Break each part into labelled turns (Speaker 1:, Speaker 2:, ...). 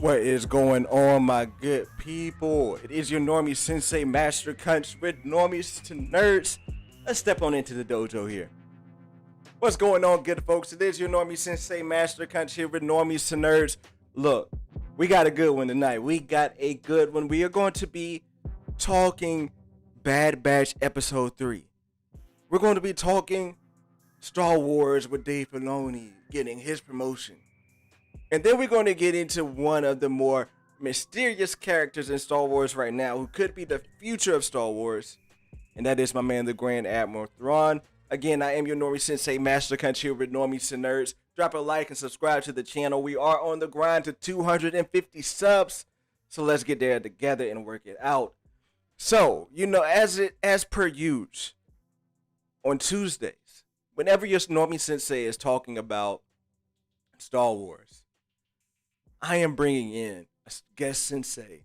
Speaker 1: What is going on, my good people? It is your Normie Sensei Master Cunch with Normies to Nerds. Let's step on into the dojo here. What's going on, good folks? It is your Normie Sensei Master Cunch here with Normies to Nerds. Look, we got a good one tonight. We got a good one. We are going to be talking Bad Batch Episode 3. We're going to be talking Star Wars with Dave Filoni getting his promotion. And then we're going to get into one of the more mysterious characters in Star Wars right now who could be the future of Star Wars. And that is my man, the Grand Admiral Thrawn. Again, I am your Normie Sensei Master Country here with Normies and Nerds. Drop a like and subscribe to the channel. We are on the grind to 250 subs. So let's get there together and work it out. So, as per usual, on Tuesdays, whenever your Normie Sensei is talking about Star Wars, I am bringing in a guest sensei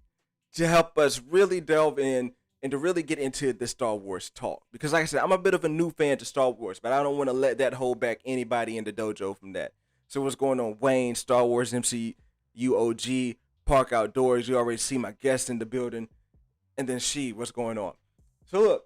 Speaker 1: to help us really delve in and to really get into the Star Wars talk. Because like I said, I'm a bit of a new fan to Star Wars, but I don't want to let that hold back anybody in the dojo from that. So what's going on, Wayne, Star Wars MCU OG, Park Outdoors, you already see my guest in the building, and then what's going on? So look,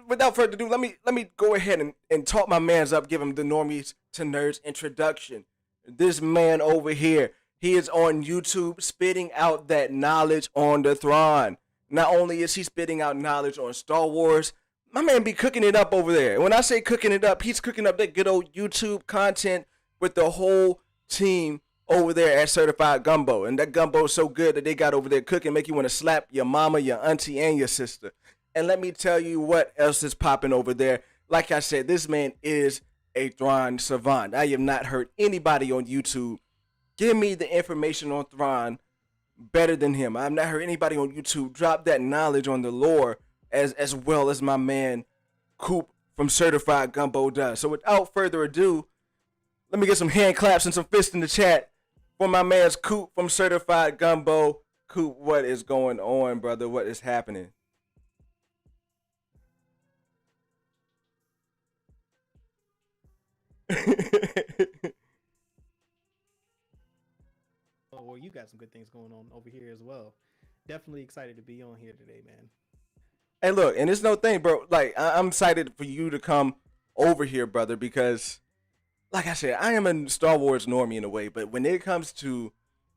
Speaker 1: without further ado, let me go ahead and talk my mans up, give him the Normies to Nerds introduction. This man over here, he is on YouTube spitting out that knowledge on the Thrawn. Not only is he spitting out knowledge on Star Wars, my man be cooking it up over there. When I say cooking it up, he's cooking up that good old YouTube content with the whole team over there at Certified Gumbo. And that gumbo is so good that they got over there cooking, make you want to slap your mama, your auntie, and your sister. And let me tell you what else is popping over there. Like I said, this man is a Thrawn savant. I have not heard anybody on YouTube give me the information on Thrawn better than him. I've not heard anybody on YouTube drop that knowledge on the lore as well as my man Coop from Certified Gumbo does. So without further ado, let me get some hand claps and some fists in the chat for my man's Coop from Certified Gumbo. Coop, what is going on, brother? What is happening?
Speaker 2: Well, you got some good things going on over here as well. Definitely excited to be on here today, man.
Speaker 1: Hey, look, and it's no thing, bro. Like, I'm excited for you to come over here, brother, because, like I said, I am a Star Wars normie in a way, but when it comes to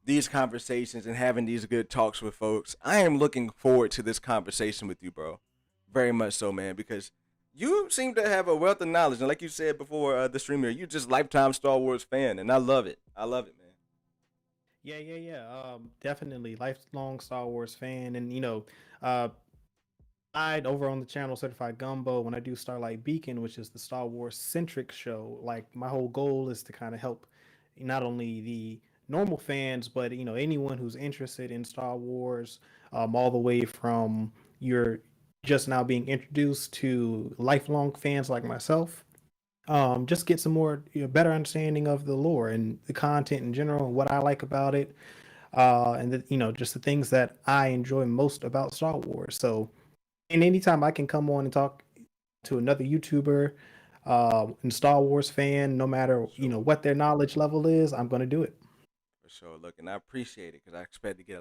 Speaker 1: these conversations and having these good talks with folks, I am looking forward to this conversation with you, bro. Very much so, man, because you seem to have a wealth of knowledge, and like you said before the stream here, you're just lifetime Star Wars fan, and I love it. I love it, man.
Speaker 2: Yeah. Definitely lifelong Star Wars fan, and uh, I over on the channel Certified Gumbo when I do Starlight Beacon, which is the Star Wars centric show. Like my whole goal is to kind of help not only the normal fans, but anyone who's interested in Star Wars, all the way from you're just now being introduced to lifelong fans like myself. Just get some more better understanding of the lore and the content in general and what I like about it, and just the things that I enjoy most about Star Wars. So, and anytime I can come on and talk to another YouTuber and Star Wars fan, no matter
Speaker 1: Sure.
Speaker 2: what their knowledge level is, I'm going to do it.
Speaker 1: For sure. Look, and I appreciate it because I expect to get.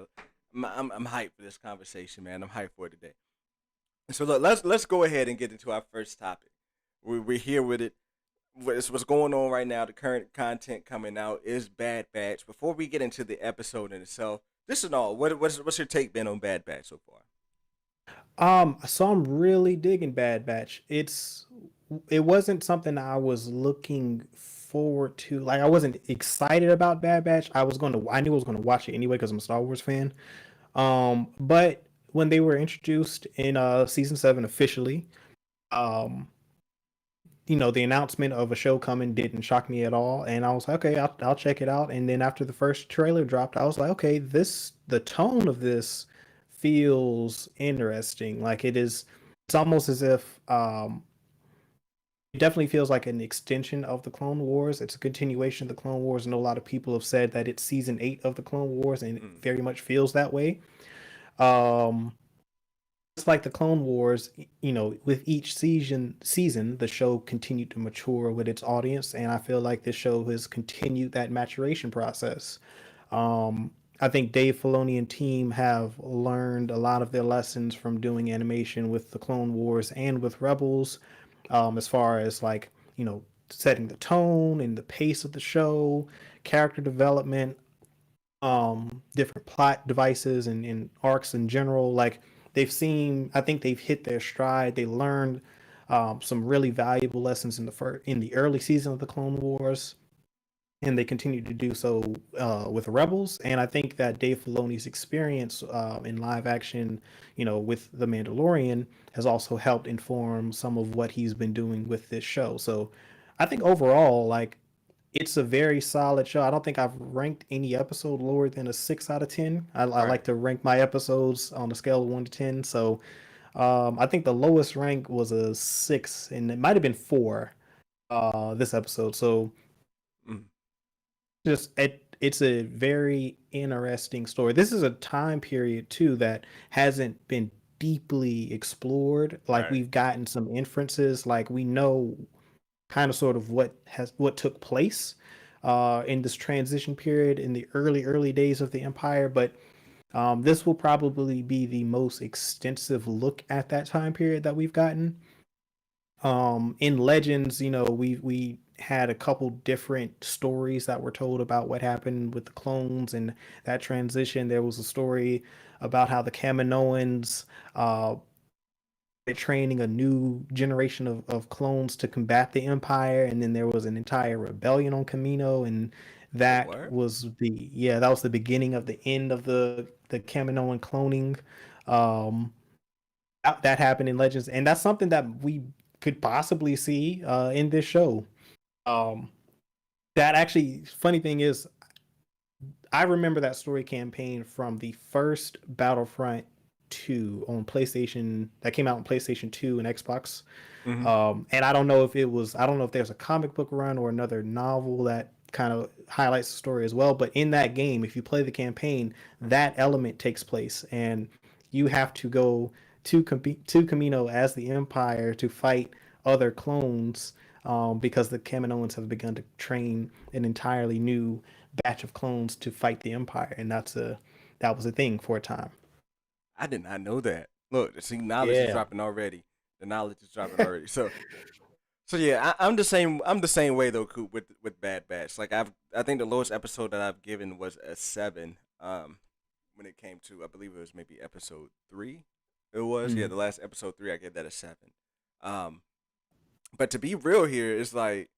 Speaker 1: I'm hyped for this conversation, man. I'm hyped for it today. So look, let's go ahead and get into our first topic. We're here with it. What's going on right now? The current content coming out is Bad Batch. Before we get into the episode in itself, this is all. What's your take been on Bad Batch so far?
Speaker 2: So I'm really digging Bad Batch. It wasn't something I was looking forward to. Like I wasn't excited about Bad Batch. I knew I was gonna watch it anyway because I'm a Star Wars fan. But when they were introduced in season 7 officially, um, the announcement of a show coming didn't shock me at all, and I was like, okay, I'll check it out. And then after the first trailer dropped, I was like, okay, the tone of this feels interesting. Like it's almost as if it definitely feels like an extension of the Clone Wars. It's a continuation of the Clone Wars. I know a lot of people have said that it's season 8 of the Clone Wars, and it
Speaker 1: Mm.
Speaker 2: very much feels that way. Um, it's like the Clone Wars, with each season, the show continued to mature with its audience, and I feel like this show has continued that maturation process. Um, I think Dave Filoni and team have learned a lot of their lessons from doing animation with the Clone Wars and with Rebels, as far as like, setting the tone and the pace of the show, character development, different plot devices and arcs in general. Like I think they've hit their stride. They learned some really valuable lessons in the early season of the Clone Wars, and they continue to do so with Rebels. And I think that Dave Filoni's experience in live action, with The Mandalorian, has also helped inform some of what he's been doing with this show. So I think overall, like, it's a very solid show. I don't think I've ranked any episode lower than a 6 out of 10. I like
Speaker 1: Right.
Speaker 2: to rank my episodes on a scale of 1 to 10. So I think the lowest rank was a 6, and it might have been 4 this episode. So
Speaker 1: Mm.
Speaker 2: it's a very interesting story. This is a time period too that hasn't been deeply explored. Like,
Speaker 1: Right.
Speaker 2: we've gotten some inferences, like we know kind of sort of what took place in this transition period in the early days of the empire, but this will probably be the most extensive look at that time period that we've gotten. In Legends, we had a couple different stories that were told about what happened with the clones and that transition. There was a story about how the Kaminoans training a new generation of clones to combat the Empire, and then there was an entire rebellion on Camino, and
Speaker 1: Oh,
Speaker 2: that
Speaker 1: word.
Speaker 2: was the beginning of the end of the Kaminoan cloning. Um, that happened in Legends, and that's something that we could possibly see in this show. Um, that actually, funny thing is, I remember that story campaign from the first Battlefront 2 on PlayStation that came out on PlayStation 2 and Xbox.
Speaker 1: Mm-hmm.
Speaker 2: And I don't know if there's a comic book run or another novel that kind of highlights the story as well. But in that game, if you play the campaign, that element takes place, and you have to go to Camino as the Empire to fight other clones, because the Kaminoans have begun to train an entirely new batch of clones to fight the Empire, and that was a thing for a time.
Speaker 1: I did not know that. Look, see, knowledge is
Speaker 2: Yeah.
Speaker 1: dropping already. The knowledge is dropping already. So yeah, I'm the same. I'm the same way though, Coop, with Bad Batch. Like I think the lowest episode that I've given was a 7. When it came to, I believe it was maybe episode 3. It was, yeah,
Speaker 2: Mm.
Speaker 1: the last episode 3. I gave that a 7. Um, but to be real here, it's like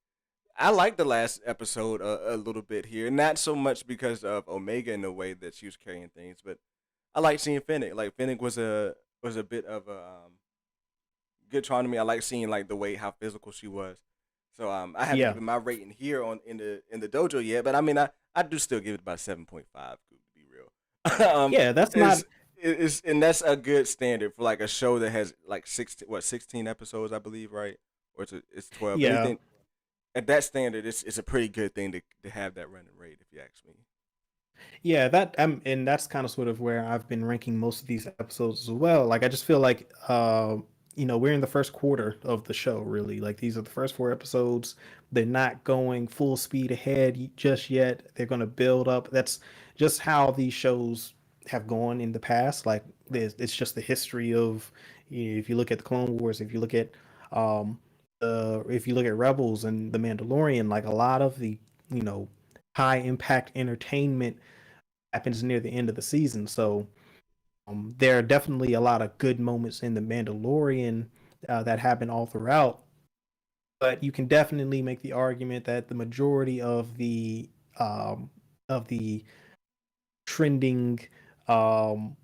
Speaker 1: I like the last episode a little bit here, not so much because of Omega in the way that she was carrying things, but I like seeing Fennec. Like Fennec was a bit of a good charm to me. I like seeing like the way how physical she was. So I haven't
Speaker 2: Yeah.
Speaker 1: given my rating here on in the dojo yet, but I mean I do still give it about 7.5 to be real.
Speaker 2: Yeah, that's
Speaker 1: is
Speaker 2: not
Speaker 1: is and that's a good standard for like a show that has like 16 episodes, I believe, right? Or it's 12.
Speaker 2: yeah.
Speaker 1: Anything at that standard, it's a pretty good thing to have that running rate, if you ask me.
Speaker 2: Yeah, and that's kind of sort of where I've been ranking most of these episodes as well. Like, I just feel like we're in the first quarter of the show, really. Like, these are the first 4 episodes. They're not going full speed ahead just yet. They're going to build up. That's just how these shows have gone in the past. Like, it's just the history of, if you look at the Clone Wars, um if you look at Rebels and The Mandalorian, like, a lot of the, you know, high impact entertainment happens near the end of the season. So there are definitely a lot of good moments in The Mandalorian that happen all throughout. But you can definitely make the argument that the majority um, of the trending um,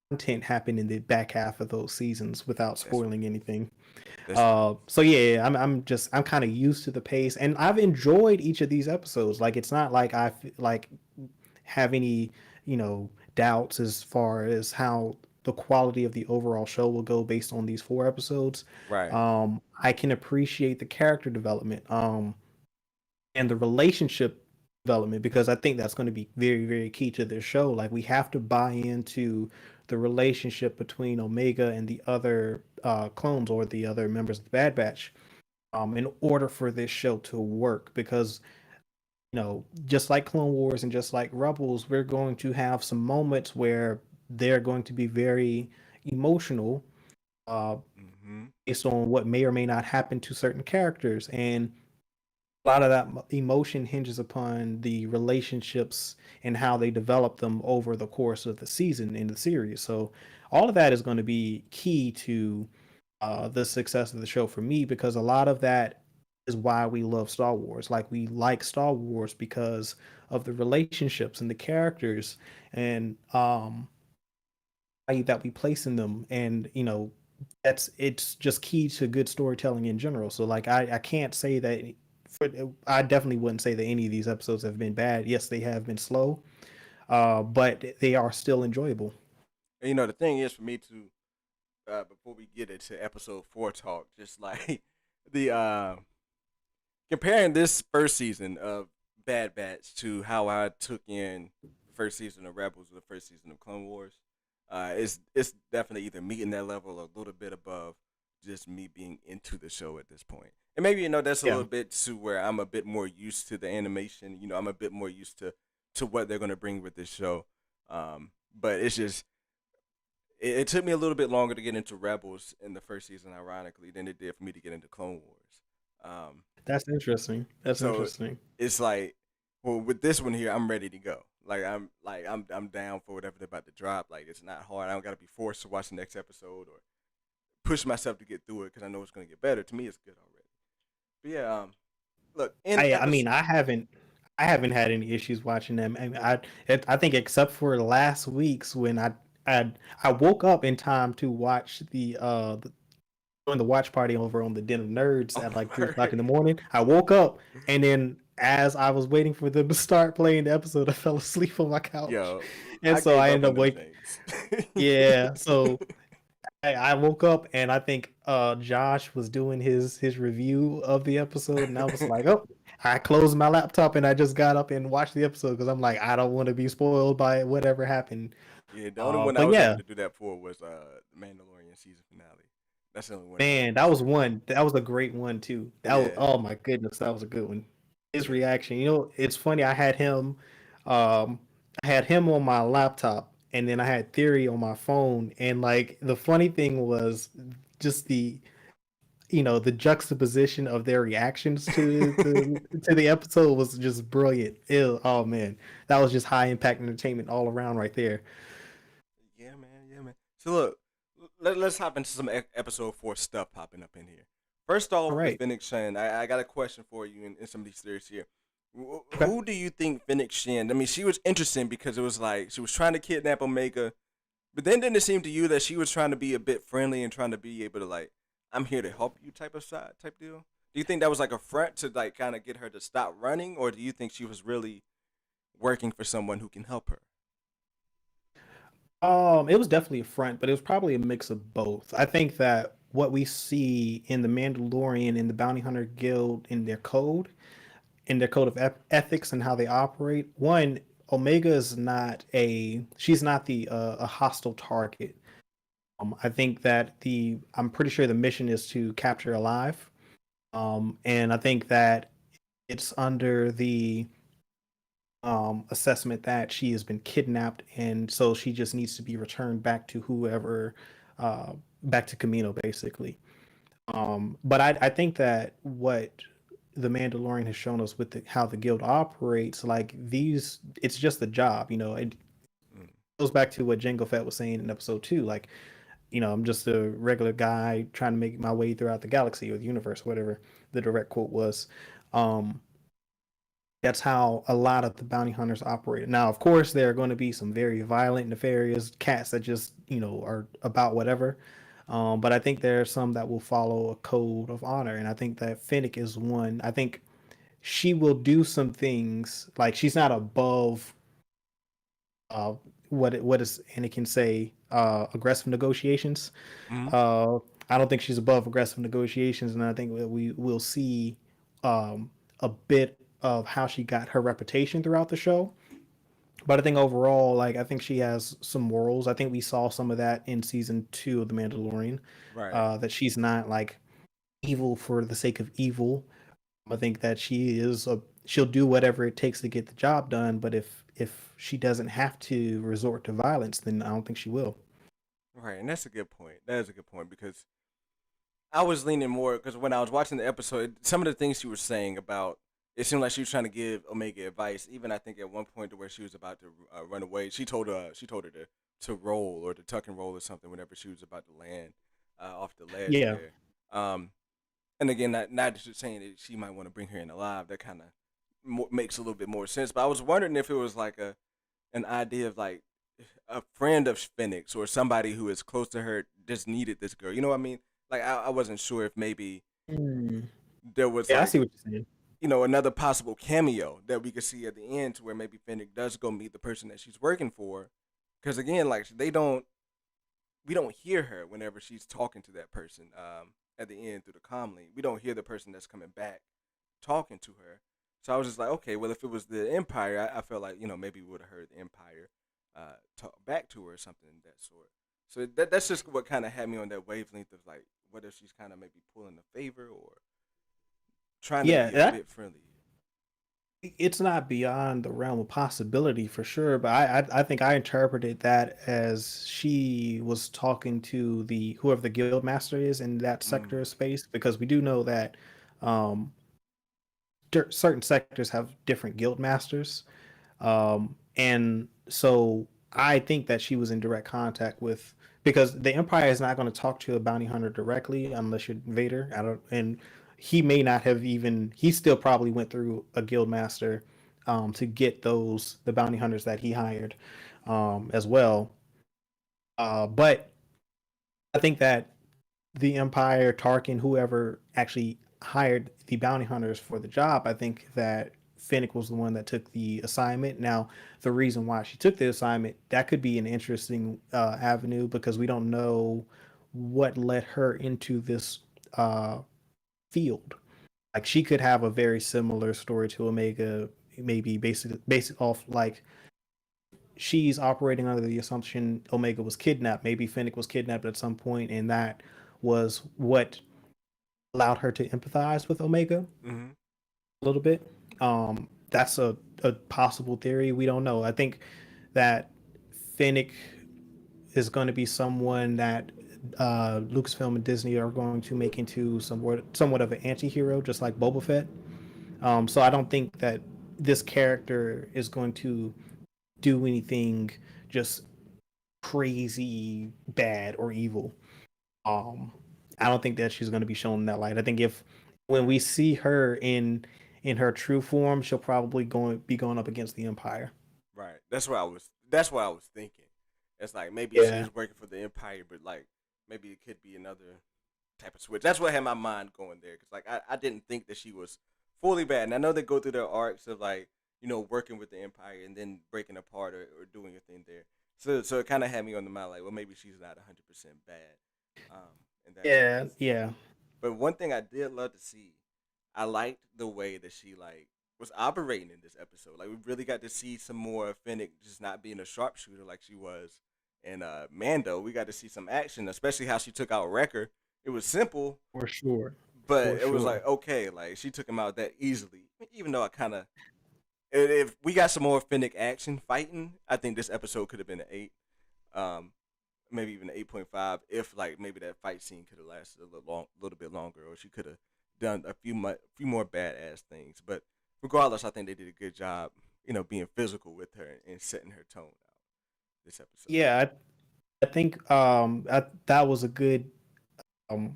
Speaker 2: content happened in the back half of those seasons without
Speaker 1: That's
Speaker 2: spoiling anything.
Speaker 1: that's true.
Speaker 2: So yeah, I'm kind of used to the pace, and I've enjoyed each of these episodes. Like, it's not like like have any, doubts as far as how the quality of the overall show will go based on these 4 episodes.
Speaker 1: Right.
Speaker 2: I can appreciate the character development, and the relationship development, because I think that's going to be very, very key to this show. Like, we have to buy into the relationship between Omega and the other clones, or the other members of the Bad Batch, in order for this show to work. Because just like Clone Wars and just like Rebels, we're going to have some moments where they're going to be very emotional, uh,
Speaker 1: Mm-hmm.
Speaker 2: based on what may or may not happen to certain characters. And a lot of that emotion hinges upon the relationships and how they develop them over the course of the season in the series. So all of that is going to be key to the success of the show for me, because a lot of that is why we love Star Wars. Like, we like Star Wars because of the relationships and the characters, and value that we place in them. And it's just key to good storytelling in general. So like, I can't say that for, I definitely wouldn't say that any of these episodes have been bad. Yes, they have been slow, but they are still enjoyable.
Speaker 1: And, the thing is for me to before we get into episode 4 talk, just like the comparing this first season of Bad Batch to how I took in the first season of Rebels or the first season of Clone Wars, it's definitely either meeting that level or a little bit above just me being into the show at this point. And maybe that's a
Speaker 2: Yeah.
Speaker 1: little bit to where I'm a bit more used to the animation. I'm a bit more used to what they're gonna bring with this show. But it's just it took me a little bit longer to get into Rebels in the first season, ironically, than it did for me to get into Clone Wars. Um,
Speaker 2: That's interesting. That's
Speaker 1: so
Speaker 2: interesting.
Speaker 1: it's like, well, with this one here, I'm ready to go. I'm down for whatever they're about to drop. Like, it's not hard. I don't got to be forced to watch the next episode or push myself to get through it because I know it's gonna get better. To me, it's good already. But yeah, look in
Speaker 2: I
Speaker 1: episode.
Speaker 2: mean, I haven't had any issues watching them. I mean, I think except for last week's when I I woke up in time to watch join the watch party over on the Den of Nerds
Speaker 1: Oh,
Speaker 2: at like 3 o'clock in
Speaker 1: word.
Speaker 2: the morning. I woke up, and then as I was waiting for them to start playing the episode, I fell asleep on my couch,
Speaker 1: Yo,
Speaker 2: and
Speaker 1: I
Speaker 2: so
Speaker 1: gave
Speaker 2: I
Speaker 1: up
Speaker 2: ended
Speaker 1: on
Speaker 2: up
Speaker 1: them
Speaker 2: waking.
Speaker 1: James.
Speaker 2: Yeah, so I woke up, and I think Josh was doing his review of the episode, and I was like, oh, I closed my laptop and I just got up and watched the episode because I'm like, I don't want to be spoiled by whatever happened.
Speaker 1: Yeah, the only one I
Speaker 2: But
Speaker 1: was
Speaker 2: yeah,
Speaker 1: able to do that for was the Mandalorian season finale. That's the only one I was
Speaker 2: man,
Speaker 1: able to
Speaker 2: that was
Speaker 1: sit through.
Speaker 2: one. That was a great one too. That was,
Speaker 1: Yeah,
Speaker 2: oh my goodness, that was a good one. His
Speaker 1: yeah.
Speaker 2: reaction, it's funny. Um, I had him on my laptop, and then I had Theory on my phone. And like, the funny thing was just the juxtaposition of their reactions to the episode was just brilliant. Oh man, that was just high impact entertainment all around right there.
Speaker 1: Yeah, man. Yeah, man. So look, let's hop into some episode 4 stuff popping up in here. First
Speaker 2: All
Speaker 1: off, with
Speaker 2: right.
Speaker 1: Fennec Shan, I got a question for you in some of these theories here.
Speaker 2: Okay.
Speaker 1: Who do you think Fennec Shan? I mean, she was interesting because it was like she was trying to kidnap Omega, but then didn't it seem to you that she was trying to be a bit friendly and trying to be able to like, I'm here to help you type of side type deal? Do you think that was like a front to like kind of get her to stop running, or do you think she was really working for someone who can help her?
Speaker 2: It was definitely a front, but it was probably a mix of both. I think that what we see in the Mandalorian and the Bounty Hunter Guild in their code of ethics and how they operate. One, Omega is not she's not the a hostile target. I think that I'm pretty sure the mission is to capture her alive. And I think that it's under the assessment that she has been kidnapped, and so she just needs to be returned back to whoever, uh, back to Camino, basically. But I think that what the Mandalorian has shown us with how the guild operates, like these, it's just a job. It
Speaker 1: Mm,
Speaker 2: goes back to what Jango Fett was saying in episode 2. Like, I'm just a regular guy trying to make my way throughout the galaxy or the universe, whatever the direct quote was. Um, that's how a lot of the bounty hunters operate. Now, of course, there are going to be some very violent, nefarious cats that just, are about whatever. But I think there are some that will follow a code of honor. And I think that Finnick is one. I think she will do some things, like she's not above uh, what does Anakin say? Aggressive negotiations.
Speaker 1: mm,
Speaker 2: Uh, I don't think she's above aggressive negotiations, and I think that we will see a bit of how she got her reputation throughout the show. But I think overall, like, I think she has some morals. I think we saw some of that in season 2 of The Mandalorian.
Speaker 1: right.
Speaker 2: That she's not like evil for the sake of evil. I think that she is she'll do whatever it takes to get the job done. But if she doesn't have to resort to violence, then I don't think she will.
Speaker 1: Right, and that's a good point. That is a good point because I was leaning more because when I was watching the episode, some of the things she was saying about it seemed like she was trying to give Omega advice. Even I think at one point to where she was about to run away, she told her to roll or to tuck and roll or something whenever she was about to land off the ledge
Speaker 2: Yeah.
Speaker 1: there. Um, and again, not just saying that she might want to bring her in alive. That kind of makes a little bit more sense. But I was wondering if it was like an idea of like a friend of Phoenix or somebody who is close to her just needed this girl. You know what I mean? Like I wasn't sure if maybe
Speaker 2: Mm.
Speaker 1: there was
Speaker 2: Yeah, I
Speaker 1: like
Speaker 2: see what you're saying.
Speaker 1: another possible cameo that we could see at the end to where maybe Fennec does go meet the person that she's working for. Because again, like we don't hear her whenever she's talking to that person at the end through the comlink. We don't hear the person that's coming back talking to her. So I was just like, okay, well, if it was the Empire, I felt like maybe we would have heard the Empire talk back to her or something of that sort. So that's just what kind of had me on that wavelength of like, what if she's kind of maybe pulling a favor or trying to
Speaker 2: Yeah,
Speaker 1: be a bit friendly.
Speaker 2: it's not beyond the realm of possibility for sure, but I think I interpreted that as she was talking to the whoever the guild master is in that sector of
Speaker 1: Mm,
Speaker 2: space, because we do know that um certain sectors have different guild masters. And so I think that she was in direct contact with, because the Empire is not going to talk to a bounty hunter directly unless you're Vader. I don't, and he may not have even. He still probably went through a guild master to get the bounty hunters that he hired as well. But I think that the Empire, Tarkin, whoever actually hired the bounty hunters for the job, I think that Fennec was the one that took the assignment. Now, the reason why she took the assignment, that could be an interesting avenue, because we don't know what led her into this uh, field. Like, she could have a very similar story to Omega, maybe basic off like she's operating under the assumption Omega was kidnapped. Maybe Fennec was kidnapped at some point, and that was what allowed her to empathize with Omega
Speaker 1: mm-hmm.
Speaker 2: a little bit. That's a possible theory. We don't know. I think that Fennec is going to be someone that Lucasfilm and Disney are going to make into somewhat of an anti-hero, just like Boba Fett. So I don't think that this character is going to do anything just crazy bad or evil. Um, I don't think that she's going to be shown in that light. I think if when we see her in her true form, she'll probably be going up against the Empire.
Speaker 1: Right. That's what I was thinking. It's like maybe she
Speaker 2: Yeah,
Speaker 1: is working for the Empire, but like maybe it could be another type of switch. That's what had my mind going there because like I didn't think that she was fully bad. And I know they go through their arcs of like working with the Empire and then breaking apart or doing a thing there. So it kind of had me on the mind like, well, maybe she's not 100% bad in that
Speaker 2: yeah,
Speaker 1: sense.
Speaker 2: yeah,
Speaker 1: But one thing I did love to see, I liked the way that she like was operating in this episode. Like we really got to see some more of Fennec just not being a sharpshooter like she was in Mando. We got to see some action, especially how she took out Wrecker. It was simple,
Speaker 2: for sure,
Speaker 1: but
Speaker 2: for
Speaker 1: it was
Speaker 2: sure.
Speaker 1: like okay, like she took him out that easily. Even though I kind of, if we got some more Fennec action fighting, I think this episode could have been an 8. Um, Maybe even 8.5 if like maybe that fight scene could have lasted little bit longer, or she could have done few more badass things. But regardless, I think they did a good job, being physical with her and setting her tone out this episode.
Speaker 2: Yeah, I think that was a good um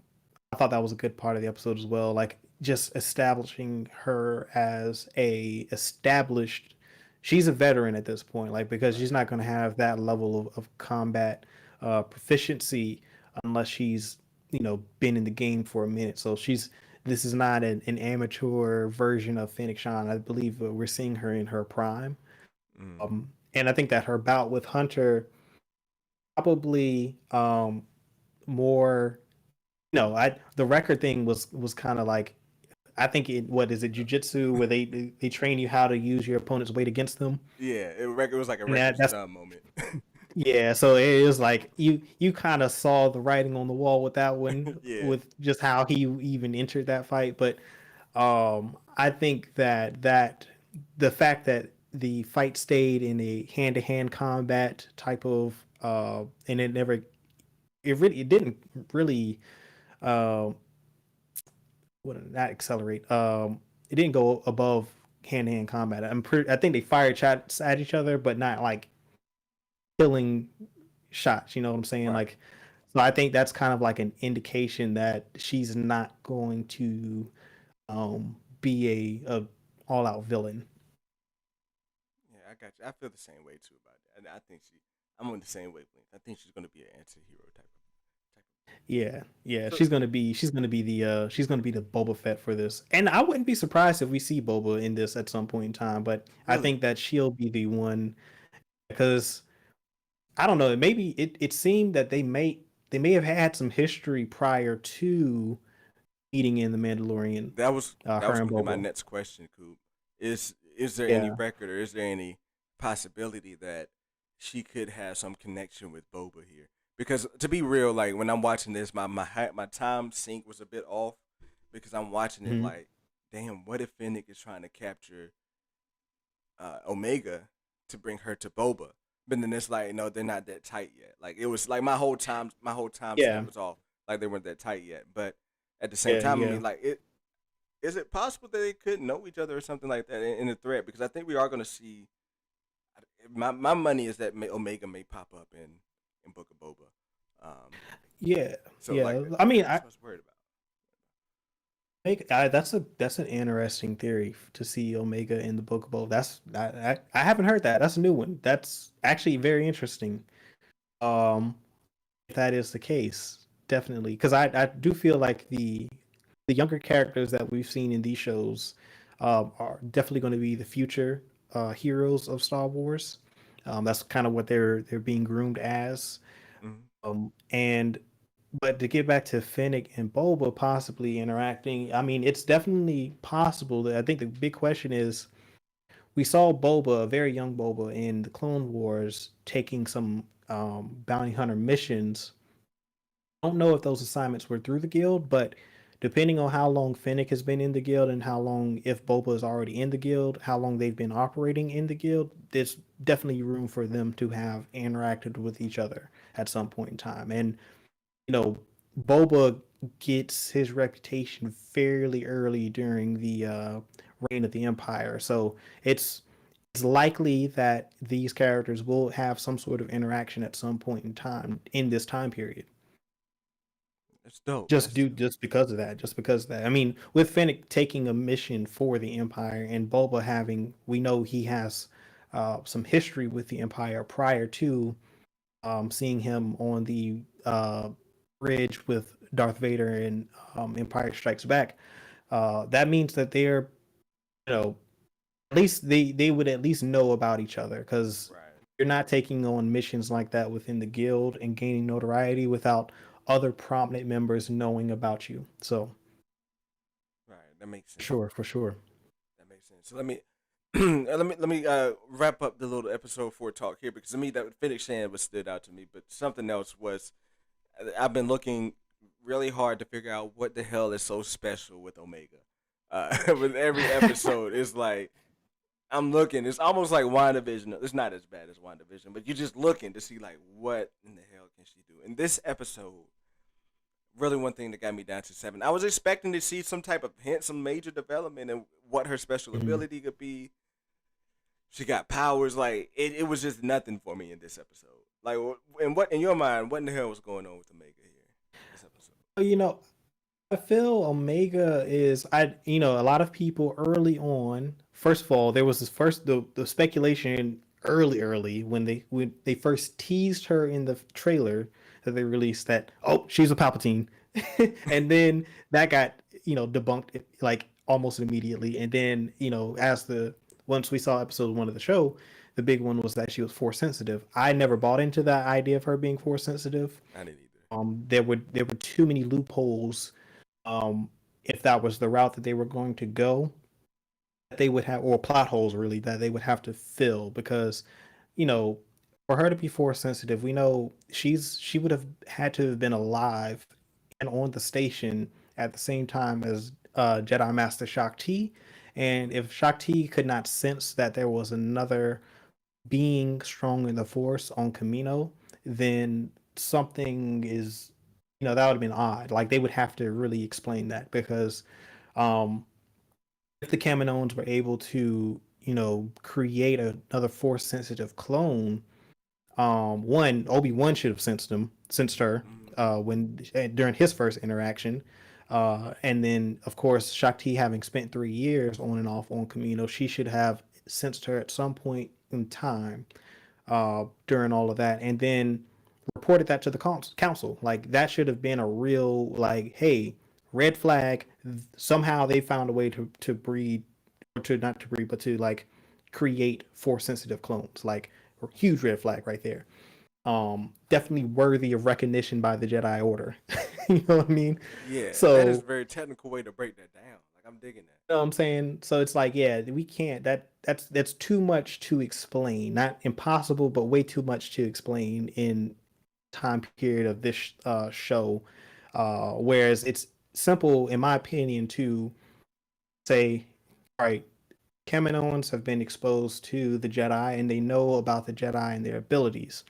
Speaker 2: I thought that was a good part of the episode as well. Like, just establishing her as a established, she's a veteran at this point, like, because she's
Speaker 1: Right.
Speaker 2: not going to have that level of combat proficiency unless she's been in the game for a minute. So this is not an amateur version of Phoenix Shawn. I believe we're seeing her in her prime.
Speaker 1: Mm.
Speaker 2: And I think that her bout with Hunter probably more, I the record thing was kind of like, I think it, what is it, jujitsu, where they train you how to use your opponent's weight against them.
Speaker 1: Yeah, it was like a
Speaker 2: And
Speaker 1: reckless
Speaker 2: that's,
Speaker 1: dumb moment.
Speaker 2: yeah, so it is like you kind of saw the writing on the wall with that one,
Speaker 1: Yeah.
Speaker 2: with just how he even entered that fight. But I think that the fact that the fight stayed in a hand-to-hand combat type of and it didn't really uh what not accelerate it didn't go above hand-to-hand combat. I think they fired shots at each other, but not like killing shots, you know what I'm saying?
Speaker 1: Right.
Speaker 2: Like, so I think that's kind of like an indication that she's not going to be a all out villain.
Speaker 1: Yeah, I got you. I feel the same way too about that. And I think I'm on the same wavelength. I think she's gonna be an anti-hero type
Speaker 2: Yeah, yeah,
Speaker 1: of. So
Speaker 2: she's gonna be the Boba Fett for this, and I wouldn't be surprised if we see Boba in this at some point in time. But I
Speaker 1: really,
Speaker 2: think that she'll be the one because I don't know. Maybe it seemed that they may have had some history prior to meeting in the Mandalorian.
Speaker 1: that was
Speaker 2: Her and
Speaker 1: gonna be my
Speaker 2: Boba.
Speaker 1: next question, Coop. Is there any
Speaker 2: Yeah.
Speaker 1: record or is there any possibility that she could have some connection with Boba here? Because to be real, like when I'm watching this, my time sync was a bit off because I'm watching it
Speaker 2: Mhm.
Speaker 1: like, damn, what if Finnick is trying to capture Omega to bring her to Boba? But then it's like, no, they're not that tight yet. Like it was like my whole time sync
Speaker 2: Yeah.
Speaker 1: was off. Like they weren't that tight yet. But at the same
Speaker 2: Yeah.
Speaker 1: time, I
Speaker 2: Yeah.
Speaker 1: mean, like it is it possible that they could know each other or something like that in the thread? Because I think we are going to see. My money is that Omega may pop up in Book of Boba. Um,
Speaker 2: Yeah.
Speaker 1: so like
Speaker 2: Yeah. I mean,
Speaker 1: that's what I was worried about.
Speaker 2: that's an interesting theory to see Omega in the Book of Boba. I haven't heard that. That's a new one. That's actually very interesting. Um, if that is the case, definitely, because I do feel like the younger characters that we've seen in these shows are definitely going to be the future heroes of Star Wars. That's kind of what they're being groomed as.
Speaker 1: Mm-hmm.
Speaker 2: And but to get back to Fennec and Boba possibly interacting, I mean, it's definitely possible. That I think the big question is, we saw Boba, a very young Boba, in the Clone Wars taking some bounty hunter missions. I don't know if those assignments were through the guild, but depending on how long Fennec has been in the guild and how long, if Boba is already in the guild, how long they've been operating in the guild, there's definitely room for them to have interacted with each other at some point in time. And you know, Boba gets his reputation fairly early during the reign of the Empire, so it's likely that these characters will have some sort of interaction at some point in time in this time period.
Speaker 1: That's dope.
Speaker 2: Just
Speaker 1: That's
Speaker 2: do just because of that. Just because of that. I mean, with Fennec taking a mission for the Empire and Boba having, we know he has some history with the Empire prior to seeing him on the bridge with Darth Vader and Empire Strikes Back. That means that they're, you know, at least they would at least know about each other because
Speaker 1: right.
Speaker 2: you're not taking on missions like that within the guild and gaining notoriety without other prominent members knowing about you. So,
Speaker 1: Right. That makes sense.
Speaker 2: sure, for sure.
Speaker 1: That makes sense. So let me let me wrap up the little episode 4 talk here because to me that Phoenix Shan was stood out to me, but something else was I've been looking really hard to figure out what the hell is so special with Omega. With every episode, it's like I'm looking. It's almost like WandaVision. It's not as bad as WandaVision, but you're just looking to see like what in the hell can she do. In this episode, really one thing that got me down to 7. I was expecting to see some type of hint, some major development in what her special
Speaker 2: Mhm.
Speaker 1: ability could be. She got powers. Like it was just nothing for me in this episode. Like, and what in your mind? What in the hell was going on with Omega here? This episode.
Speaker 2: You know, I feel Omega is a lot of people early on. First of all, there was this first the speculation early when they first teased her in the trailer that they released that, oh, she's a Palpatine. And then that got, debunked like almost immediately. And then, as the once we saw episode 1 of the show, the big one was that she was force sensitive. I never bought into that idea of her being force sensitive.
Speaker 1: I didn't either.
Speaker 2: There were too many loopholes um, if that was the route that they were going to go, that they would have, or plot holes really, that they would have to fill because, you know, for her to be force sensitive, we know she would have had to have been alive and on the station at the same time as Jedi Master Shakti. And if Shakti could not sense that there was another being strong in the Force on Camino, then something is, that would have been odd. Like they would have to really explain that because um, if the Kaminoans were able to, create another Force sensitive clone, one Obi-Wan should have sensed her
Speaker 1: Mm-hmm.
Speaker 2: when during his first interaction. And then of course Shakti having spent 3 years on and off on Camino, she should have sensed her at some point in time during all of that, and then reported that to the council. Like that should have been a real like, hey, red flag. Somehow they found a way to breed, or to not to breed, but to like create force sensitive clones. Like a huge red flag right there. Definitely worthy of recognition by the Jedi Order. You know what I mean?
Speaker 1: Yeah, that is a
Speaker 2: So
Speaker 1: very technical way to break that down. Like I'm digging that.
Speaker 2: you know what I'm saying? So it's like, yeah, we can't. That's too much to explain. Not impossible, but way too much to explain in time period of this show. Whereas it's simple, in my opinion, to say, all right, Kaminoans have been exposed to the Jedi and they know about the Jedi and their abilities.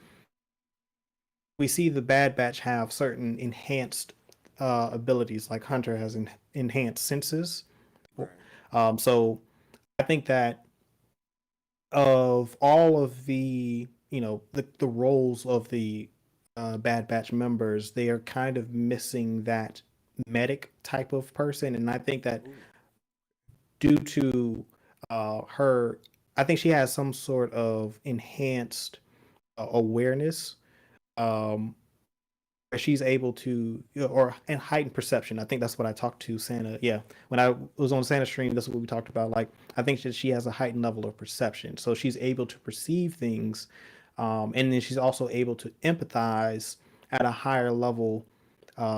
Speaker 2: We see the Bad Batch have certain enhanced abilities, like Hunter has enhanced senses.
Speaker 1: Right.
Speaker 2: So I think that of all of the the roles of the Bad Batch members, they are kind of missing that medic type of person, and I think that
Speaker 1: Ooh.
Speaker 2: due to her, I think she has some sort of enhanced awareness, um, where she's able to, or and heightened perception. I think that's what I talked to Santa. Yeah, when I was on Santa stream, that's what we talked about. Like, I think that she has a heightened level of perception, so she's able to perceive things, and then she's also able to empathize at a higher level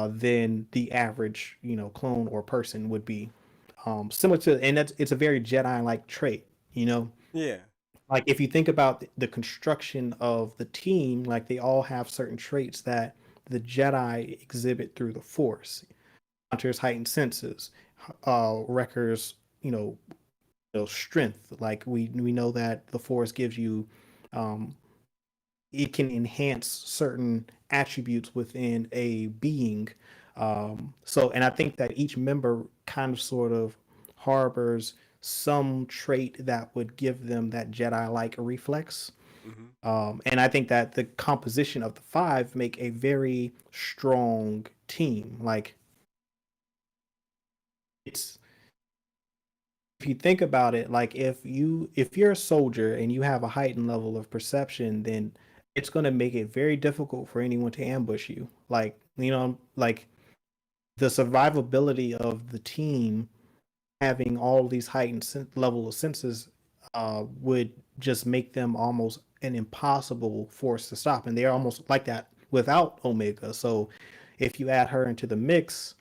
Speaker 2: than the average, clone or person would be. Similar to, and it's a very Jedi-like trait. You know,
Speaker 1: Yeah.
Speaker 2: like if you think about the construction of the team, like they all have certain traits that the Jedi exhibit through the Force. Hunter's heightened senses, Wrecker's, strength. Like we know that the Force gives you, um, it can enhance certain attributes within a being. And I think that each member kind of sort of harbors some trait that would give them that Jedi like reflex.
Speaker 1: Mm-hmm.
Speaker 2: And I think that the composition of the five make a very strong team. Like it's if you think about it, like if you're a soldier and you have a heightened level of perception, then it's going to make it very difficult for anyone to ambush you. Like, like the survivability of the team having all these heightened level of senses would just make them almost an impossible force to stop, and they're almost like that without Omega. So if you add her into the mix,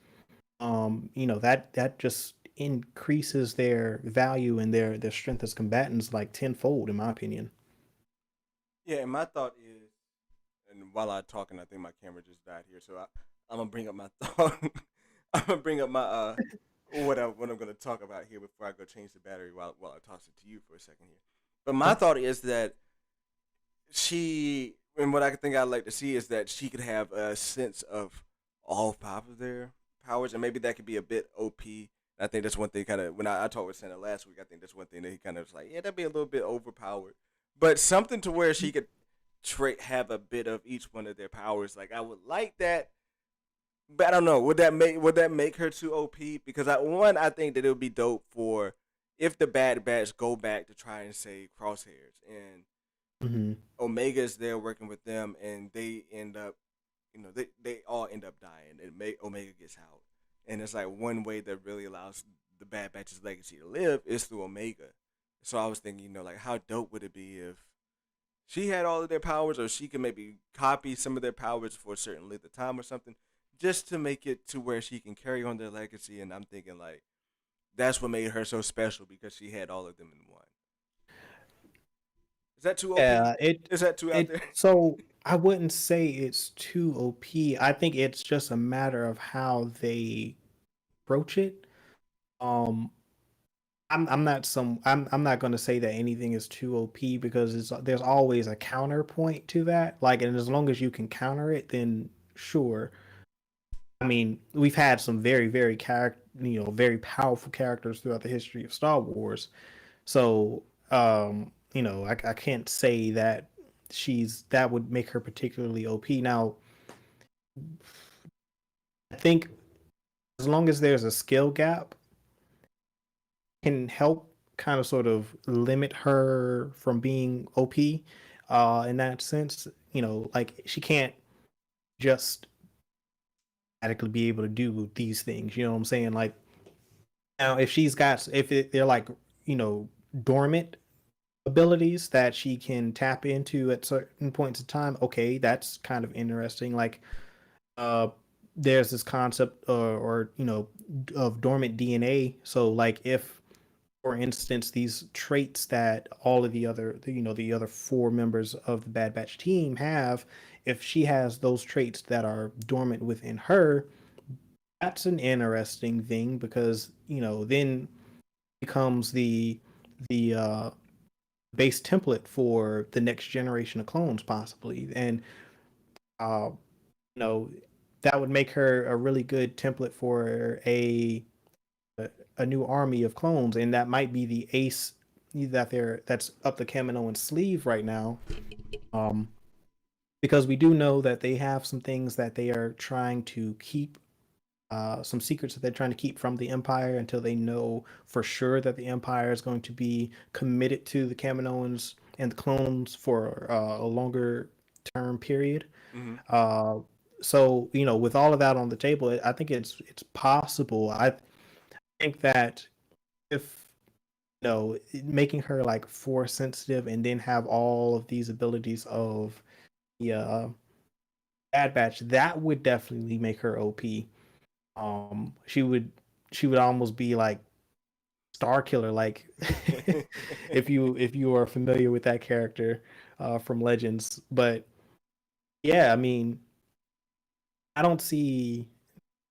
Speaker 2: that just increases their value and their strength as combatants like tenfold, in my opinion.
Speaker 1: Yeah, and my thought is, and while I'm talking, I think my camera just died here, so I'm gonna bring up my thought. I'm gonna bring up my what I'm gonna talk about here before I go change the battery while I toss it to you for a second here. But my
Speaker 2: Okay.
Speaker 1: thought is that she, and what I think I'd like to see is that she could have a sense of all five of their powers, and maybe that could be a bit OP. I think that's one thing. Kind of when I talked with Santa last week, I think that's one thing that he kind of was like, yeah, that'd be a little bit overpowered, but something to where she could have a bit of each one of their powers. Like I would like that, but I don't know. Would that make her too OP? Because I think that it would be dope for if the Bad Batch go back to try and save Crosshairs and
Speaker 2: Hmm.
Speaker 1: Omega's there working with them, and they end up, they all end up dying, and Omega gets out, and it's like one way that really allows the Bad Batch's legacy to live is through Omega. So I was thinking, like how dope would it be if she had all of their powers, or she could maybe copy some of their powers for a certain length of time or something, just to make it to where she can carry on their legacy. And I'm thinking like that's what made her so special because she had all of them in one. Is that too OP?
Speaker 2: Yeah, it
Speaker 1: Is that too out
Speaker 2: it
Speaker 1: there?
Speaker 2: so I wouldn't say it's too OP. I think it's just a matter of how they approach it. Um, I'm not going to say that anything is too OP because there's always a counterpoint to that. Like, and as long as you can counter it, then sure. I mean, we've had some very very powerful characters throughout the history of Star Wars. So, I can't say that that would make her particularly OP. Now, I think as long as there's a skill gap, can help kind of sort of limit her from being OP in that sense. Like she can't just automatically be able to do these things. You know what I'm saying? Like now, they're like dormant abilities that she can tap into at certain points of time. Okay, that's kind of interesting. Like uh, there's this concept or of dormant DNA. So like if for instance, these traits that all of the other four members of the Bad Batch team have, if she has those traits that are dormant within her, that's an interesting thing because, then becomes the base template for the next generation of clones possibly. And uh, you know, that would make her a really good template for a new army of clones, and that might be the ace that's up the Kaminoan sleeve right now. Um, because we do know that they have some things that they are trying to keep, some secrets that they're trying to keep from the Empire until they know for sure that the Empire is going to be committed to the Kaminoans and the clones for a longer term period.
Speaker 1: Mm-hmm.
Speaker 2: Uh, so with all of that on the table, I think it's possible. I think that if making her like force sensitive and then have all of these abilities of the Bad Batch, that would definitely make her OP. She would almost be like Star Killer, like if you are familiar with that character from Legends. But yeah, I mean, I don't see.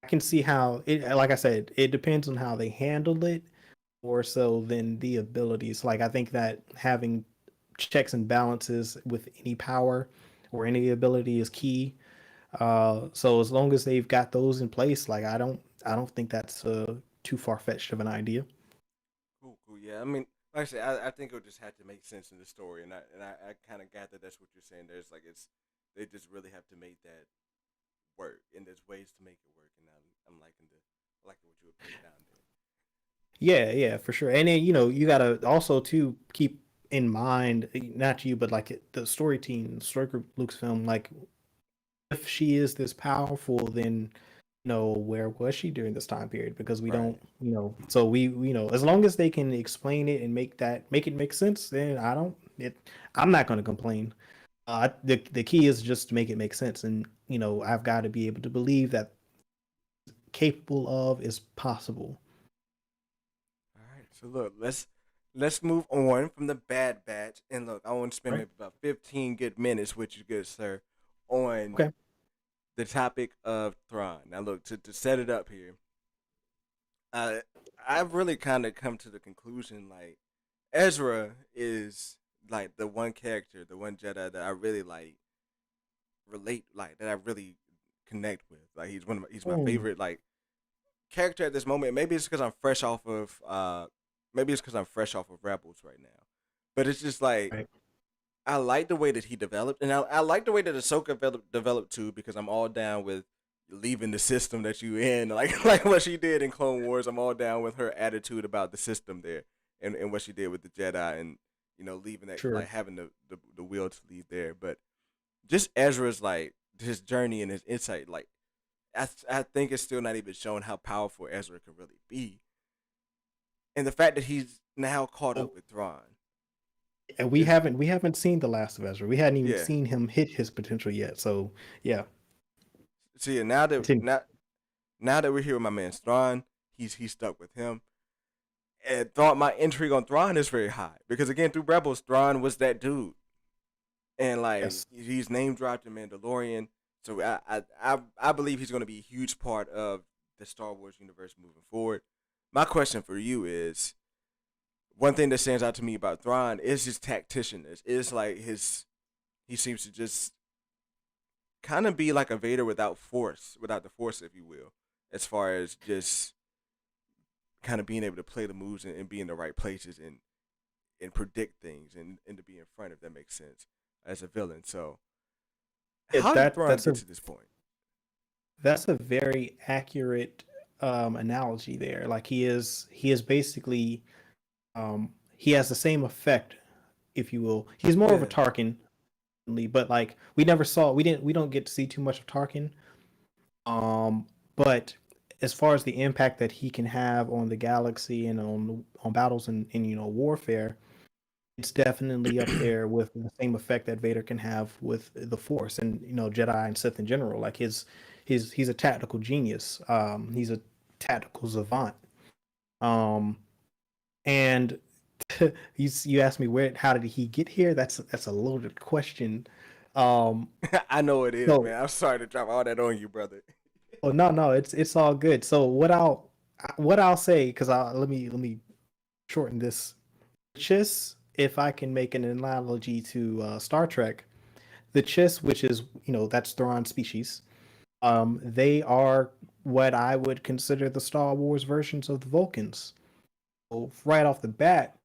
Speaker 2: I can see how it. Like I said, it depends on how they handle it more so than the abilities. Like I think that having checks and balances with any power or any ability is key. So as long as they've got those in place, like I don't think that's too far fetched of an idea.
Speaker 1: Cool, cool. Yeah, I mean, like I said, I think it would just have to make sense in the story, and I kind of gather that's what you're saying. There's like they just really have to make that work, and there's ways to make it work, and I'm liking what you were putting down there.
Speaker 2: Yeah, yeah, for sure. And then you gotta also too keep in mind, not you, but like the story team, the story group, Lucasfilm, like if she is this powerful, then where was she during this time period? Because we
Speaker 1: Right.
Speaker 2: don't, so as long as they can explain it and make it make sense, then I'm not going to complain. The key is just to make it make sense, and I've got to be able to believe that capable of is possible.
Speaker 1: All right. So look, let's move on from the Bad Batch, and look, I want to spend
Speaker 2: Right.
Speaker 1: maybe about 15 good minutes with you, good sir, on
Speaker 2: Okay.
Speaker 1: the topic of Thrawn. Now, look, to set it up here, uh, I've really kind of come to the conclusion like Ezra is like the one character, the one Jedi that I really like relate, like that I really connect with. Like he's my
Speaker 2: Hmm.
Speaker 1: favorite like character at this moment. Maybe it's because I'm fresh off of Rebels right now, but it's just like
Speaker 2: Right.
Speaker 1: I like the way that he developed, and I like the way that Ahsoka developed too. Because I'm all down with leaving the system that you in, like what she did in Clone Wars. I'm all down with her attitude about the system there, and what she did with the Jedi, and leaving that like
Speaker 2: Sure.
Speaker 1: having the will to leave there. But just Ezra's like his journey and his insight, like I think it's still not even shown how powerful Ezra can really be, and the fact that he's now caught
Speaker 2: Oh,
Speaker 1: up with Thrawn
Speaker 2: and we
Speaker 1: is
Speaker 2: haven't we haven't seen the last of Ezra. We hadn't even
Speaker 1: yeah.
Speaker 2: seen him hit his potential yet. So yeah,
Speaker 1: See, now that
Speaker 2: continue.
Speaker 1: now that we're here with my man Thrawn, he's stuck with him. And thought my intrigue on Thrawn is very high because again through Rebels, Thrawn was that dude, and like
Speaker 2: Yes.
Speaker 1: he's name dropped in Mandalorian. So I believe he's going to be a huge part of the Star Wars universe moving forward. My question for you is one thing that stands out to me about Thrawn is his tacticianness. It's like he seems to just kind of be like a Vader without the force, if you will, as far as just kind of being able to play the moves and be in the right places and predict things and to be in front, if that makes sense, as a villain. So, how did
Speaker 2: That
Speaker 1: Thrawn get to this point?
Speaker 2: that's a very accurate analogy there. Like he is basically he has the same effect, if you will. He's more of a
Speaker 1: Yeah,
Speaker 2: Tarkin, but like we don't get to see too much of Tarkin. But as far as the impact that he can have on the galaxy and on battles and warfare, it's definitely up there with the same effect that Vader can have with the Force and Jedi and Sith in general. Like he's a tactical genius. He's a tactical savant. Um, and you asked me how did he get here? That's a loaded question. Um,
Speaker 1: I know it is,
Speaker 2: so
Speaker 1: man. I'm sorry to drop all that on you, brother.
Speaker 2: oh no, it's all good. So what I'll say, because I let me shorten this. Chiss, if I can make an analogy to Star Trek, the Chiss, which is that's Thrawn species, they are what I would consider the Star Wars versions of the Vulcans. So right off the bat,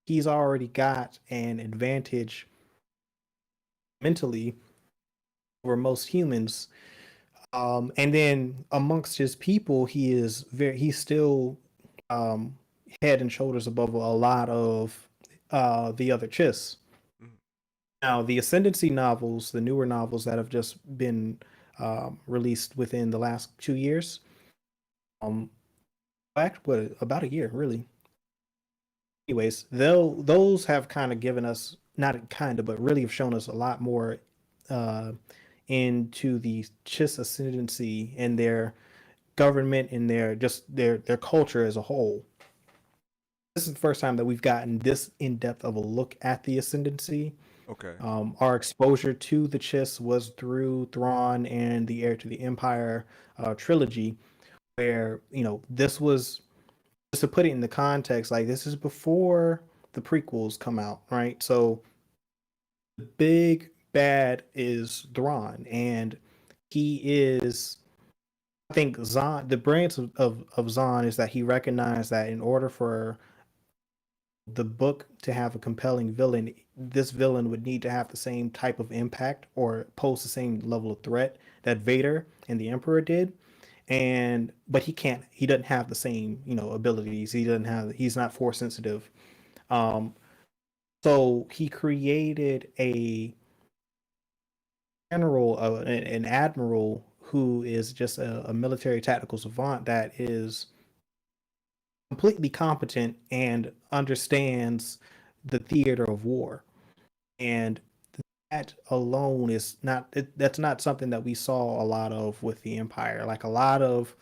Speaker 2: he's already got an advantage mentally over most humans. And then amongst his people, he's still um, head and shoulders above a lot of the other Chiss.
Speaker 1: Mhm.
Speaker 2: Now, the Ascendancy novels, the newer novels that have just been released within the last 2 years, um, back what about a year, really. Anyways, those have kind of given us not kind of, but really have shown us a lot more uh, into the Chiss ascendancy and their government and their culture as a whole. This is the first time that we've gotten this in depth of a look at the ascendancy.
Speaker 1: Okay.
Speaker 2: Our exposure to the Chiss was through Thrawn and the Heir to the Empire trilogy, where this was, just to put it in the context, like this is before the prequels come out, right? So the big bad is Thrawn, and he is. I think Zahn, the brilliance of Zahn is that he recognized that in order for the book to have a compelling villain, this villain would need to have the same type of impact or pose the same level of threat that Vader and the Emperor did. And but he doesn't have the same, abilities. He's not force sensitive. Um, so he created a general, an admiral who is just a military tactical savant that is completely competent and understands the theater of war. And that alone is not that's not something that we saw a lot of with the Empire. Like a lot of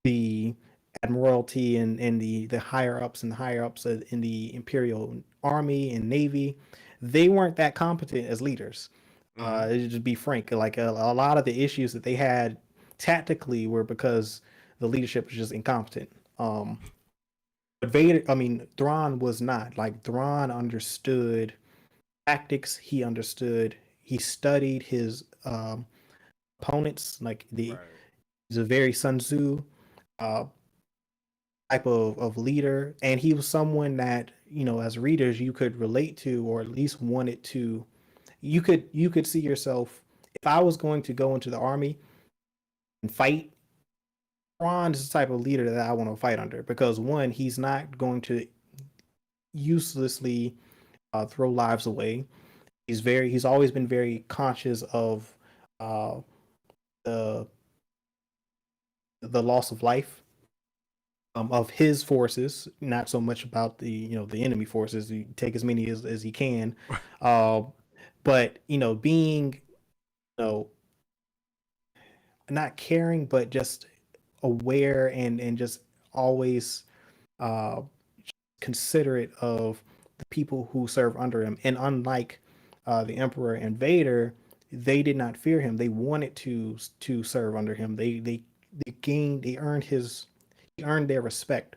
Speaker 2: the admiralty and the higher ups in the Imperial Army and Navy, they weren't that competent as leaders.
Speaker 1: Hmm.
Speaker 2: To be frank, like a lot of the issues that they had tactically were because the leadership was just incompetent. But Vader, I mean, Thrawn was not. Like Thrawn understood tactics. He studied his opponents.
Speaker 1: Right.
Speaker 2: He's a very Sun Tzu uh, type of leader, and he was someone that as readers you could relate to, or at least wanted to. You could see yourself. If I was going to go into the army and fight, Ron is the type of leader that I want to fight under because one, he's not going to uselessly throw lives away. He's always been very conscious of uh, the the loss of life of his forces, not so much about the enemy forces. You take as many as he can, uh, but being know not caring, but just aware and just always uh, considerate of the people who serve under him. And unlike the Emperor and Vader, they did not fear him. They wanted to serve under him. They earned his earned their respect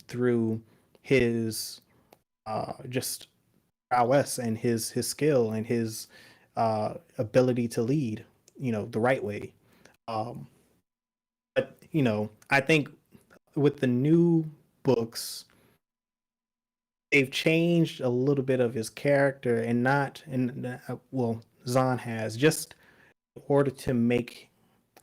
Speaker 2: through his just prowess and his skill and his ability to lead, the right way. Um, but I think with the new books, they've changed a little bit of his character, and not and well, Zahn has, just in order to make.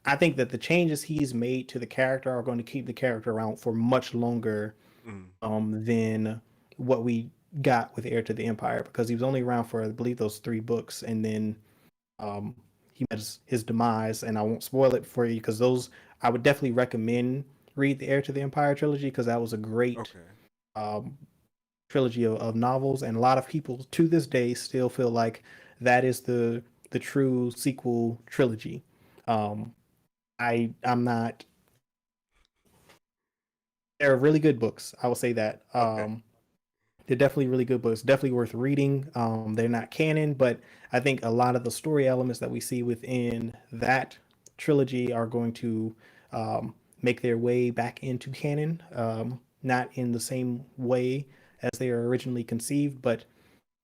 Speaker 2: I think that the changes he's made to the character are going to keep the character around for much longer
Speaker 1: Mm.
Speaker 2: than what we got with Heir to the Empire, because he was only around for, I believe, those 3 books, and then um, he met his demise. And I won't spoil it for you, because those, I would definitely recommend read the Heir to the Empire trilogy, because that was a great
Speaker 1: Okay.
Speaker 2: um, trilogy of novels, and a lot of people to this day still feel like that is the true sequel trilogy. Um, I'm not. They're really good books. I will say that.
Speaker 1: Okay.
Speaker 2: They're definitely really good books. Definitely worth reading. They're not canon, but I think a lot of the story elements that we see within that trilogy are going to make their way back into canon. Not in the same way as they are originally conceived, but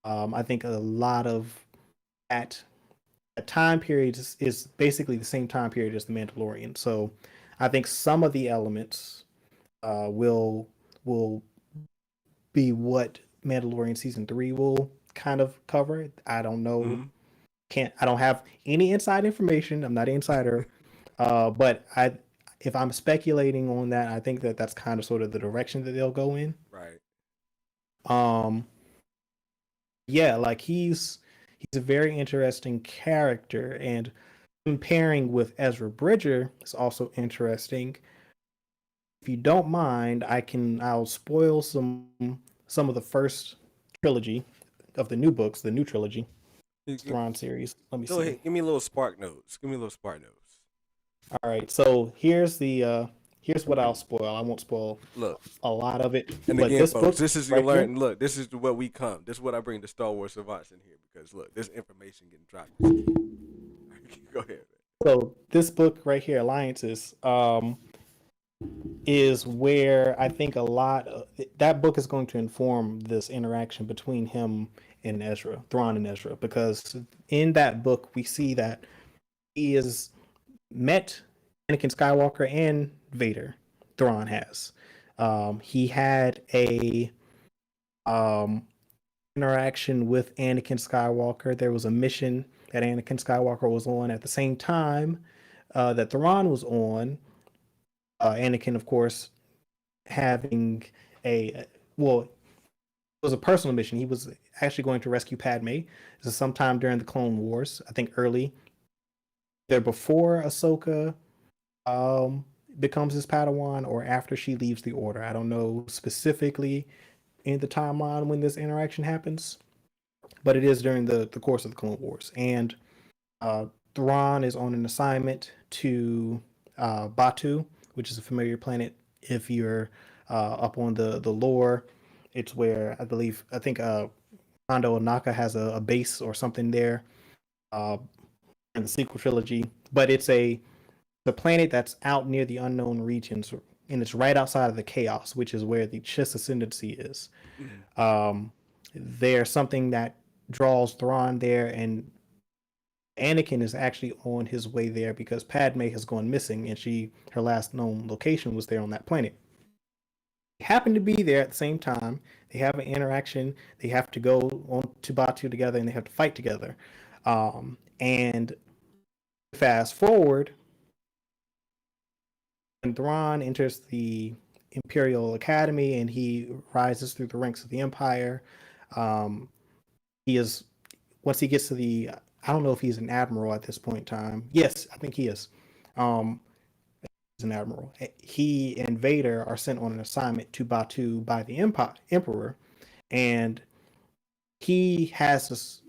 Speaker 2: I think a lot of that, that time period is basically the same time period as the Mandalorian. So I think some of the elements will be what Mandalorian season 3 will kind of cover. I don't know.
Speaker 1: Mm-hmm.
Speaker 2: I don't have any inside information. I'm not an insider. But if I'm speculating on that, I think that that's kind of sort of the direction that they'll go in.
Speaker 1: Right.
Speaker 2: Um, yeah, like he's a very interesting character, and comparing with Ezra Bridger is also interesting. If you don't mind, I'll spoil some of the first trilogy of the new books, the new trilogy, Thrawn series. Let me
Speaker 1: Go
Speaker 2: see.
Speaker 1: ahead. Give me a little spark notes. Give me a little spark notes.
Speaker 2: All right, so here's what I'll spoil. I won't spoil
Speaker 1: Look,
Speaker 2: a lot of it,
Speaker 1: and
Speaker 2: but
Speaker 1: again,
Speaker 2: this
Speaker 1: folks,
Speaker 2: book
Speaker 1: this is you
Speaker 2: right here.
Speaker 1: learn. Look, this is what we come. This is what I bring the Star Wars savants in here because look, this information getting dropped. Go ahead.
Speaker 2: So this book right here, Alliances, is where I think a lot of that book is going to inform this interaction between him and Ezra, Thrawn and Ezra, because in that book we see that he has met Anakin Skywalker and Vader. Thrawn has. He had a um, interaction with Anakin Skywalker. There was a mission that Anakin Skywalker was on at the same time that Thrawn was on. Anakin, of course, having a well, it was a personal mission. He was actually going to rescue Padme. This is sometime during the Clone Wars, I think early. Either before Ahsoka um, becomes his Padawan or after she leaves the Order. I don't know specifically in the timeline when this interaction happens, but it is during the course of the Clone Wars. And uh, Thrawn is on an assignment to Batu, which is a familiar planet if you're up on the lore. It's where I think Hondo Ohnaka has a base or something there uh, in the sequel trilogy. But it's the planet that's out near the unknown regions, and it's right outside of the chaos, which is where the Chiss ascendancy is.
Speaker 1: Mm-hmm.
Speaker 2: There's something that draws Thrawn there, and Anakin is actually on his way there because Padme has gone missing, and her last known location was there on that planet. They happen to be there at the same time. They have an interaction. They have to go on to Batu together, and they have to fight together. And fast forward, when Thrawn enters the Imperial Academy and he rises through the ranks of the Empire, um, he is once he gets to the I don't know if he's an admiral at this point in time. Yes, I think he is. Um, he's an admiral. He and Vader are sent on an assignment to Batu by the Emperor, and he has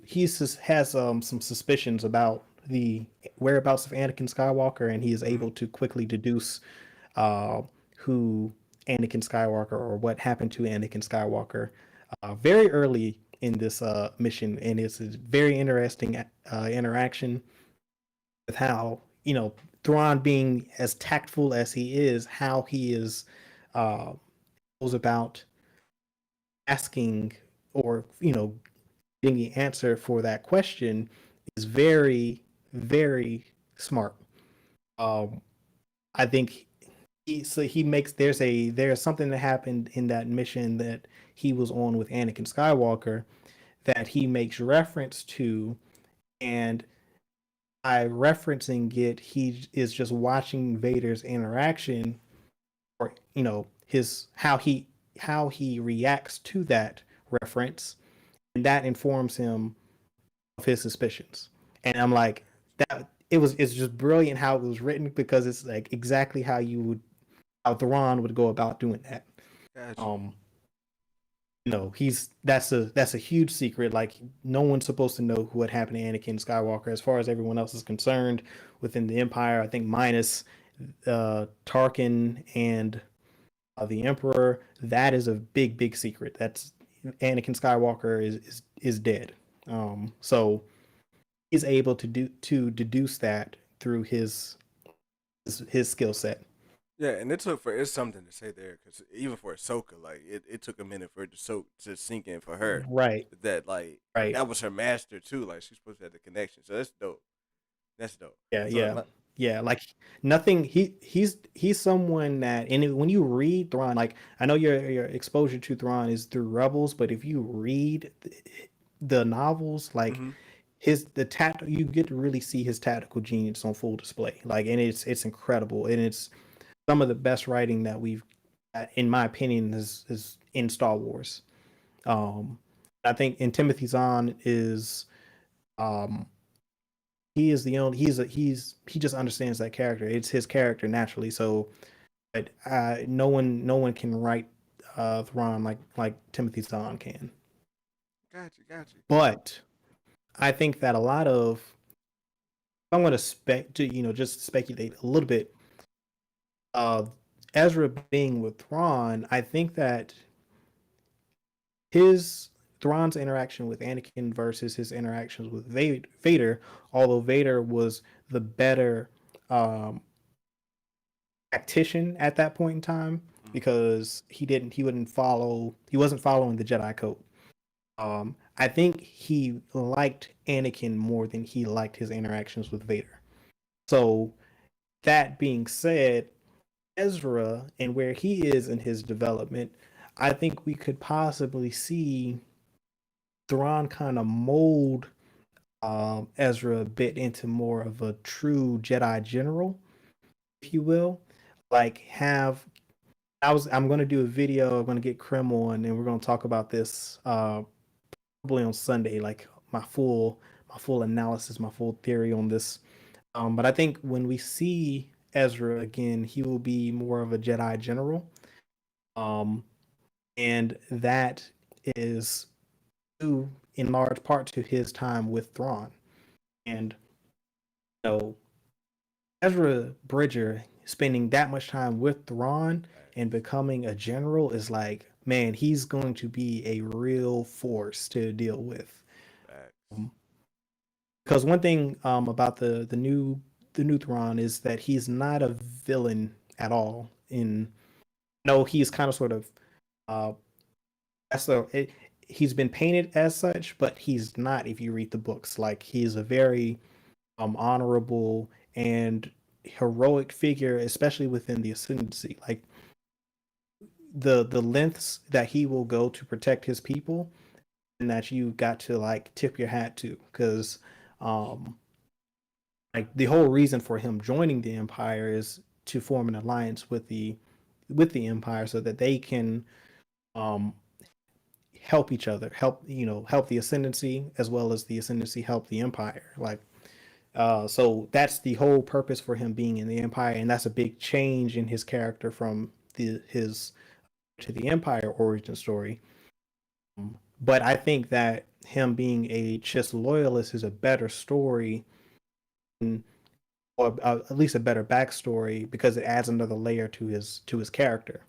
Speaker 2: some suspicions about the whereabouts of Anakin Skywalker, and he is
Speaker 1: Mm-hmm.
Speaker 2: able to quickly deduce uh, who Anakin Skywalker or what happened to Anakin Skywalker very early in this mission, and it's a very interesting interaction with how you know, Thrawn being as tactful as he is, how he is uh, goes about asking or getting the answer for that question is very, very smart. Um, I think he makes there's something that happened in that mission that he was on with Anakin Skywalker that he makes reference to, and by referencing it, he is just watching Vader's interaction, or his how he reacts to that reference, and that informs him of his suspicions. And I'm like, that it's just brilliant how it was written, because it's like exactly how Thrawn would go about doing that.
Speaker 1: Gotcha.
Speaker 2: Um, that's a huge secret. Like, no one's supposed to know what happened to Anakin Skywalker, as far as everyone else is concerned within the Empire. I think minus Tarkin and the Emperor. That is a big, big secret. That's Anakin Skywalker is dead. So he's able to deduce that through his skill set.
Speaker 1: Yeah, and it's something to say there because even for Ahsoka, like it took a minute for it to sink in for her
Speaker 2: Right,
Speaker 1: that like
Speaker 2: right.
Speaker 1: that was her master too. Like she's supposed to have the connection, so that's dope. That's dope.
Speaker 2: Yeah,
Speaker 1: So
Speaker 2: yeah, yeah. Like, nothing. He's someone that, and when you read Thrawn, like, I know your exposure to Thrawn is through Rebels, but if you read the novels, like,
Speaker 1: mm-hmm.
Speaker 2: the tact, you get to really see his tactical genius on full display. Like, and it's incredible, and it's some of the best writing that we've, in my opinion, is in Star Wars. Um, I think, and Timothy Zahn is, um, he is the only he just understands that character. It's his character naturally. So, but no one can write Thrawn like Timothy Zahn can.
Speaker 1: Got you.
Speaker 2: But I think that a lot of, I'm going to just speculate a little bit. Uh, Ezra being with Thrawn, I think that his Thrawn's interaction with Anakin versus his interactions with Vader, although Vader was the better um, tactician at that point in time,
Speaker 1: Mm-hmm.
Speaker 2: because he wasn't following the Jedi code. I think he liked Anakin more than he liked his interactions with Vader. So, that being said, Ezra and where he is in his development, I think we could possibly see Thrawn kind of mold Ezra a bit into more of a true Jedi general, if you will. Like, I'm gonna do a video. I'm gonna get Krem on, and we're gonna talk about this probably on Sunday. Like, my full analysis, my full theory on this. But I think when we see Ezra again, he will be more of a Jedi general. Um, and that is due in large part to his time with Thrawn. And you know, Ezra Bridger spending that much time with Thrawn and
Speaker 1: Facts.
Speaker 2: becoming a general is like, man, he's going to be a real force to deal with.
Speaker 1: Facts.
Speaker 2: Um, because one thing about the new Thrawn is that he's not a villain at all. In No, he's kind of sort of uh, so he's been painted as such, but he's not. If you read the books, like, he's a very honorable and heroic figure, especially within the ascendancy. Like, the lengths that he will go to protect his people, and that you got to, like, tip your hat to, because um like, the whole reason for him joining the Empire is to form an alliance with the Empire, so that they can um help each other, help the ascendancy, as well as the ascendancy help the Empire. Like, so that's the whole purpose for him being in the Empire, and that's a big change in his character from his to the Empire origin story. But I think that him being a Chiss loyalist is a better story, or at least a better backstory, because it adds another layer to his character.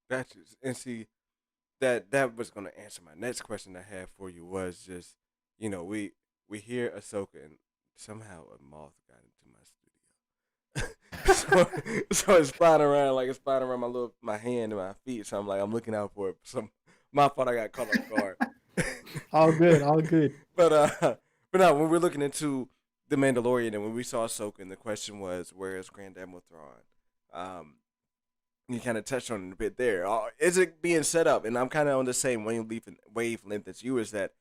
Speaker 1: Got you. And see that was gonna answer my next question I had for you was just we we hear Ahsoka, and somehow a moth got into my studio. So it's flying around like it's flying around my hand and my feet. So I'm looking out for it. My fault. I got caught off guard.
Speaker 2: All good, all good.
Speaker 1: but but no, when we're looking into the Mandalorian and when we saw Ahsoka, and the question was, where is Grand Admiral Thrawn? Um, you kind of touched on it a bit there. Is it being set up? And I'm kind of on the same wavelength as you. Is that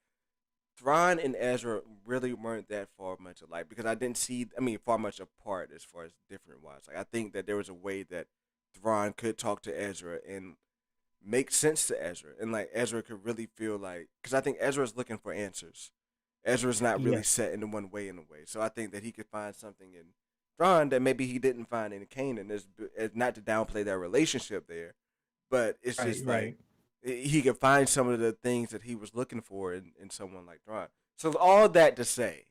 Speaker 1: Thrawn and Ezra really weren't that far much alike because I didn't see. I mean, far much apart as far as different wise. Like I think that there was a way that Thrawn could talk to Ezra and make sense to Ezra, and like Ezra could really feel like because I think Ezra's looking for answers. Ezra's not really
Speaker 2: Yes.
Speaker 1: set in one way in a way, so I think that he could find something in Thrawn that maybe he didn't find in Kanan. Is not to downplay their relationship there, but it's
Speaker 2: Right,
Speaker 1: just like
Speaker 2: right.
Speaker 1: he could find some of the things that he was looking for in someone like Thrawn. So all that to say,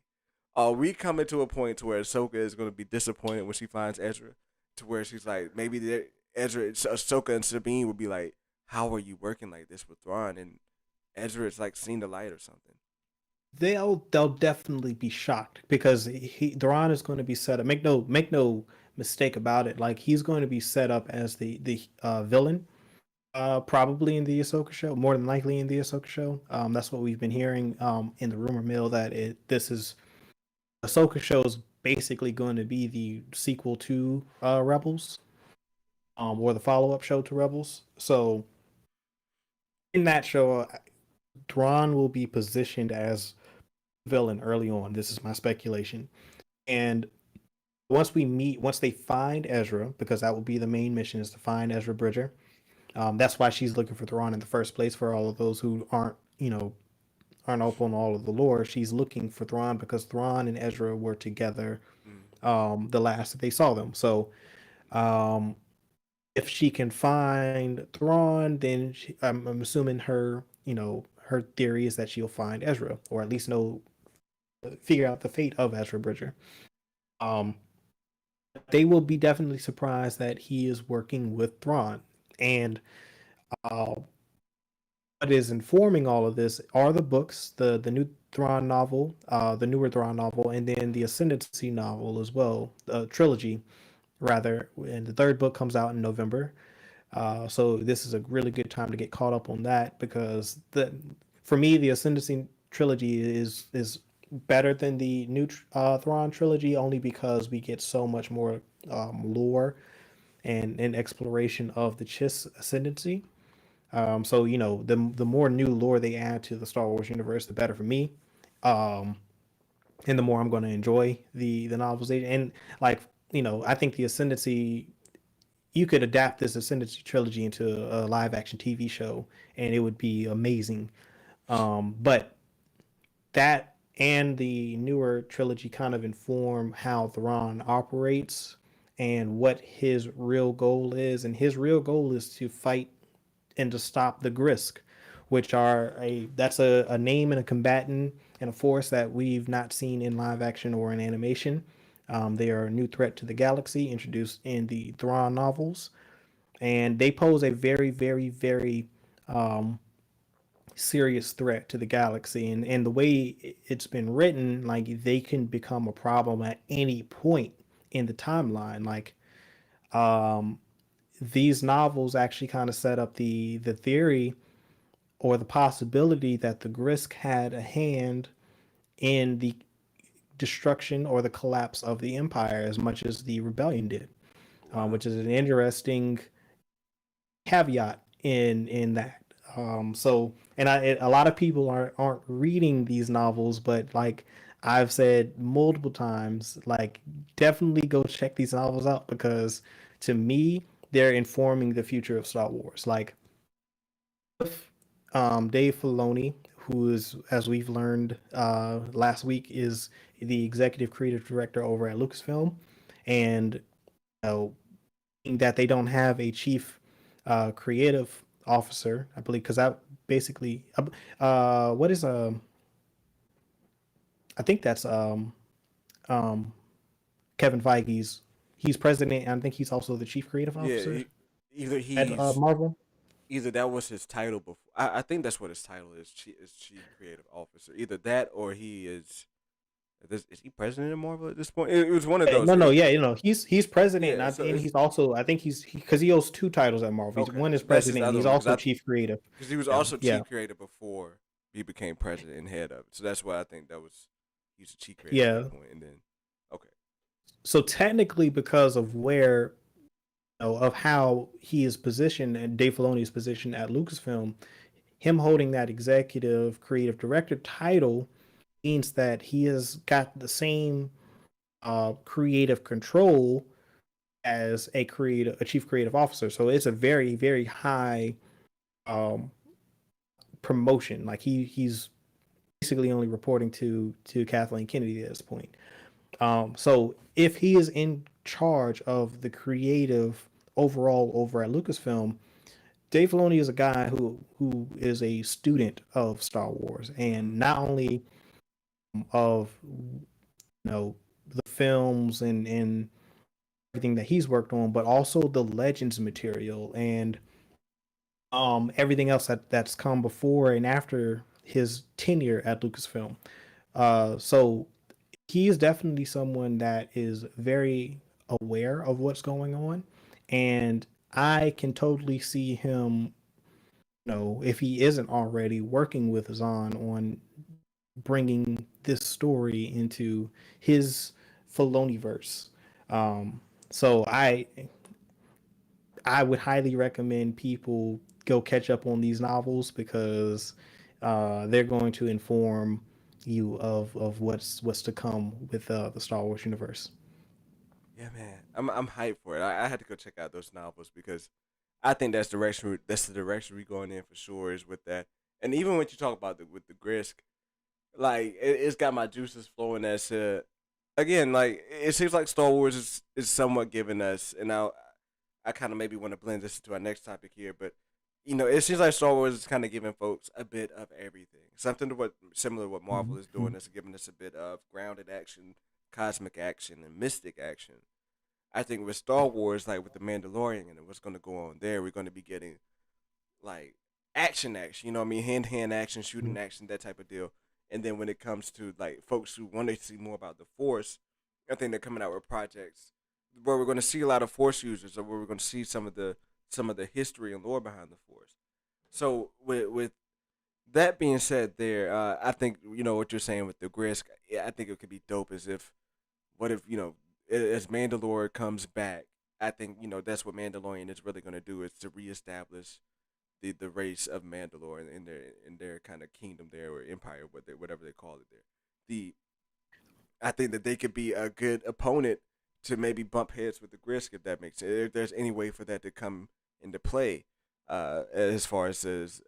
Speaker 1: are we coming to a point to where Ahsoka is going to be disappointed when she finds Ezra, to where she's like maybe Ahsoka and Sabine would be like, how are you working like this with Thrawn? And Ezra is like seen the light or something.
Speaker 2: They'll definitely be shocked because Duran is going to be set up. Make no mistake about it. Like he's going to be set up as the villain, probably in the Ahsoka show, more than likely in the Ahsoka show. That's what we've been hearing in the rumor mill that this is Ahsoka show is basically going to be the sequel to Rebels, or the follow up show to Rebels. So in that show, Thrawn will be positioned as villain early on. This is my speculation. And once they find Ezra, because that will be the main mission is to find Ezra Bridger. That's why she's looking for Thrawn in the first place. For all of those who aren't up on all of the lore, she's looking for Thrawn because Thrawn and Ezra were together
Speaker 1: Mm.
Speaker 2: the last that they saw them. So um, if she can find Thrawn, then I'm assuming her theory is that she'll find Ezra, or at least know figure out the fate of Ezra Bridger. Um, they will be definitely surprised that he is working with Thrawn. And uh, what is informing all of this are the books, the new Thrawn novel, the newer Thrawn novel, and then the Ascendancy novel as well, the trilogy rather. And the third book comes out in November. So this is a really good time to get caught up on that because for me the Ascendancy trilogy is better than the new Thrawn trilogy only because we get so much more lore and exploration of the Chiss ascendancy. So the more new lore they add to the Star Wars universe, the better for me. Um, and the more I'm going to enjoy the novelization. And like I think the ascendancy you could adapt this ascendancy trilogy into a live action TV show, and it would be amazing. But that and the newer trilogy kind of inform how Thrawn operates and what his real goal is. And his real goal is to fight and to stop the Grisk, which are a name and a combatant and a force that we've not seen in live action or in animation. They are a new threat to the galaxy introduced in the Thrawn novels, and they pose a very, very, very serious threat to the galaxy. And the way it's been written, like they can become a problem at any point in the timeline. Like um, these novels actually kind of set up the theory or the possibility that the Grisk had a hand in the destruction or the collapse of the Empire as much as the rebellion did,
Speaker 1: Wow.
Speaker 2: which is an interesting caveat in that. So, and a lot of people aren't reading these novels, but like I've said multiple times, like definitely go check these novels out because to me they're informing the future of Star Wars. Like Dave Filoni, who is, as we've learned last week, is the executive creative director over at Lucasfilm, and know, that they don't have a chief creative officer, I believe, because that basically, what is I think that's um, Kevin Feige's. He's president, and I think he's also the chief creative
Speaker 1: Yeah.
Speaker 2: officer
Speaker 1: Either
Speaker 2: at
Speaker 1: he's
Speaker 2: Marvel.
Speaker 1: either that was his title before. I think that's what his title is. Is chief creative officer. Either that or he is. Is he president of Marvel at this point? It was one of those.
Speaker 2: No, yeah, he's president,
Speaker 1: Yeah, so
Speaker 2: and
Speaker 1: it's
Speaker 2: he's also, I think he's because he holds two titles at Marvel. He's
Speaker 1: okay.
Speaker 2: one is
Speaker 1: So that's his
Speaker 2: president, and
Speaker 1: other
Speaker 2: he's
Speaker 1: one because
Speaker 2: also
Speaker 1: I
Speaker 2: chief creative.
Speaker 1: because he was
Speaker 2: Yeah,
Speaker 1: also
Speaker 2: yeah,
Speaker 1: chief creator before he became president and head of it. So that's why I think that was he's a chief creator at
Speaker 2: yeah.
Speaker 1: that point, and then okay,
Speaker 2: So technically, because of where, of how he is positioned and Dave Filoni's position at Lucasfilm, him holding that executive creative director title means that he has got the same creative control as a chief creative officer. So it's a very, very high um, promotion. Like he's basically only reporting to Kathleen Kennedy at this point. So if he is in charge of the creative overall over at Lucasfilm, Dave Filoni is a guy who is a student of Star Wars,
Speaker 1: mm-hmm.
Speaker 2: and not only of the films and everything that he's worked on, but also the Legends material and everything else that's come before and after his tenure at Lucasfilm. So he is definitely someone that is very aware of what's going on, and I can totally see him, if he isn't already working with Zahn on bringing this story into his Filoniverse. So I would highly recommend people go catch up on these novels because they're going to inform you of what's to come with the Star Wars universe.
Speaker 1: yeah, man, I'm hyped for it. I had to go check out those novels because I think that's the direction we're going in for sure is with that. And even when you talk about with the Grisk, like it's got my juices flowing. As again, like it seems like Star Wars is somewhat giving us, and I kind of maybe want to blend this into our next topic here, but it seems like Star Wars is kind of giving folks a bit of everything, something to what similar to what Marvel is doing.
Speaker 2: Mhm.
Speaker 1: That's giving us a bit of grounded action, cosmic action, and mystic action. I think with Star Wars, like with the Mandalorian and what's going to go on there, we're going to be getting like action. You know what I mean? Hand to hand action, shooting action, that type of deal. And then when it comes to like folks who want to see more about the Force, I think they're coming out with projects where we're going to see a lot of Force users, or where we're going to see some of the history and lore behind the Force. So with that being said, there, I think what you're saying with the Grisk. Yeah, I think it could be dope. As if what if as Mandalore comes back, I think that's what Mandalorian is really going to do is to reestablish the race of Mandalore in their kind of kingdom there, or empire, whatever they call it there. The I think that they could be a good opponent to maybe bump heads with the Grisk, if that makes sense. If there's any way for that to come into play, as far as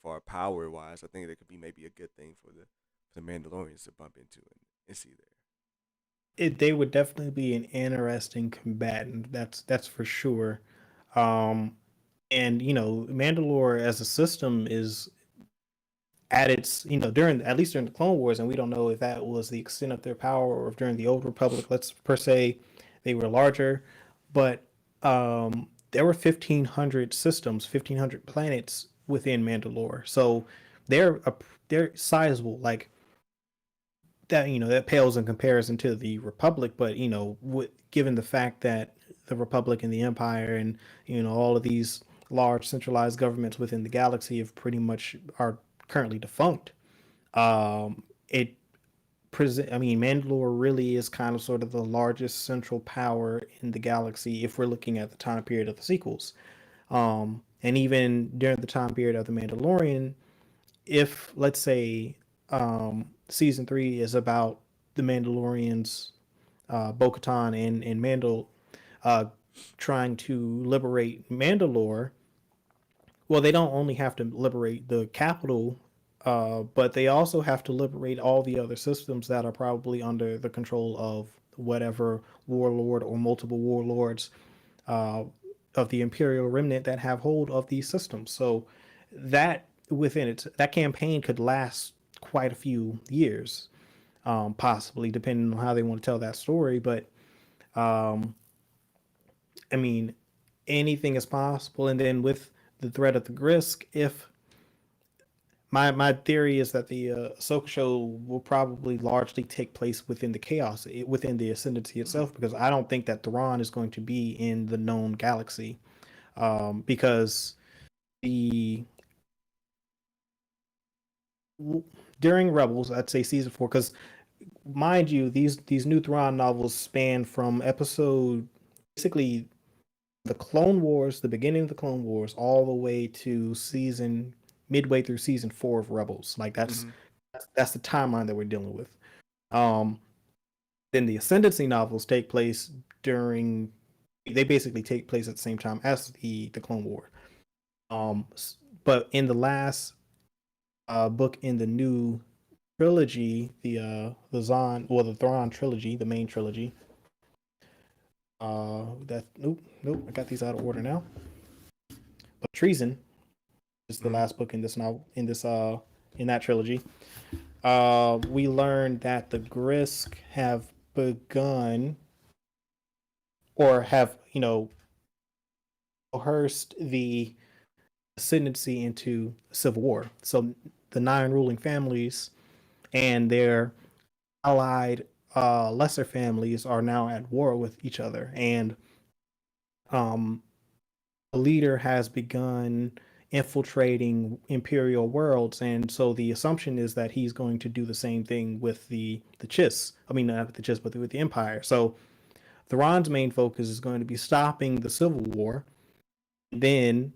Speaker 1: far power wise, I think that could be maybe a good thing for the Mandalorians to bump into and see there.
Speaker 2: They would definitely be an interesting combatant. That's for sure. Um, and Mandalore as a system is at its, during, at least during the Clone Wars, and we don't know if that was the extent of their power or if during the Old Republic, let's per se, they were larger, but there were 1,500 systems, 1,500 planets within Mandalore, so they're a, they're sizable, like that. That pales in comparison to the Republic, but given the fact that the Republic and the Empire and all of these large centralized governments within the galaxy have pretty much are currently defunct. It present. I mean, Mandalore really is kind of sort of the largest central power in the galaxy if we're looking at the time period of the sequels. And even during the time period of the Mandalorian, if let's say season three is about the Mandalorians, Bo-Katan and Mandal uh, trying to liberate Mandalore, well, they don't only have to liberate the capital, but they also have to liberate all the other systems that are probably under the control of whatever warlord or multiple warlords uh, of the Imperial remnant that have hold of these systems. So that campaign could last quite a few years, possibly depending on how they want to tell that story. But um, I mean, anything is possible. And then with the threat of the Grisk, if my theory is that the Ahsoka show will probably largely take place within the chaos, within the ascendancy itself, because I don't think that Thrawn is going to be in the known galaxy, because the during Rebels, I'd say season 4, because mind you, these new Thrawn novels span from episode basically the Clone Wars, the beginning of the Clone Wars, all the way to season midway through season 4 of Rebels. Like
Speaker 1: Mm-hmm.
Speaker 2: that's the timeline that we're dealing with. Um, then the Ascendancy novels take place during they basically take place at the same time as the Clone War. But in the last book in the new trilogy, the Thrawn trilogy, the main trilogy. Nope, I got these out of order now. But Treason is the
Speaker 1: Mm-hmm.
Speaker 2: last book in this novel in that trilogy. We learned that the Grisk have begun or have coerced the ascendancy into civil war. So the 9 ruling families and their allied lesser families are now at war with each other, and um, a leader has begun infiltrating imperial worlds, and so the assumption is that he's going to do the same thing with the Chiss. I mean, not with the Chiss, but with the Empire. So Thrawn's main focus is going to be stopping the Civil War. Then,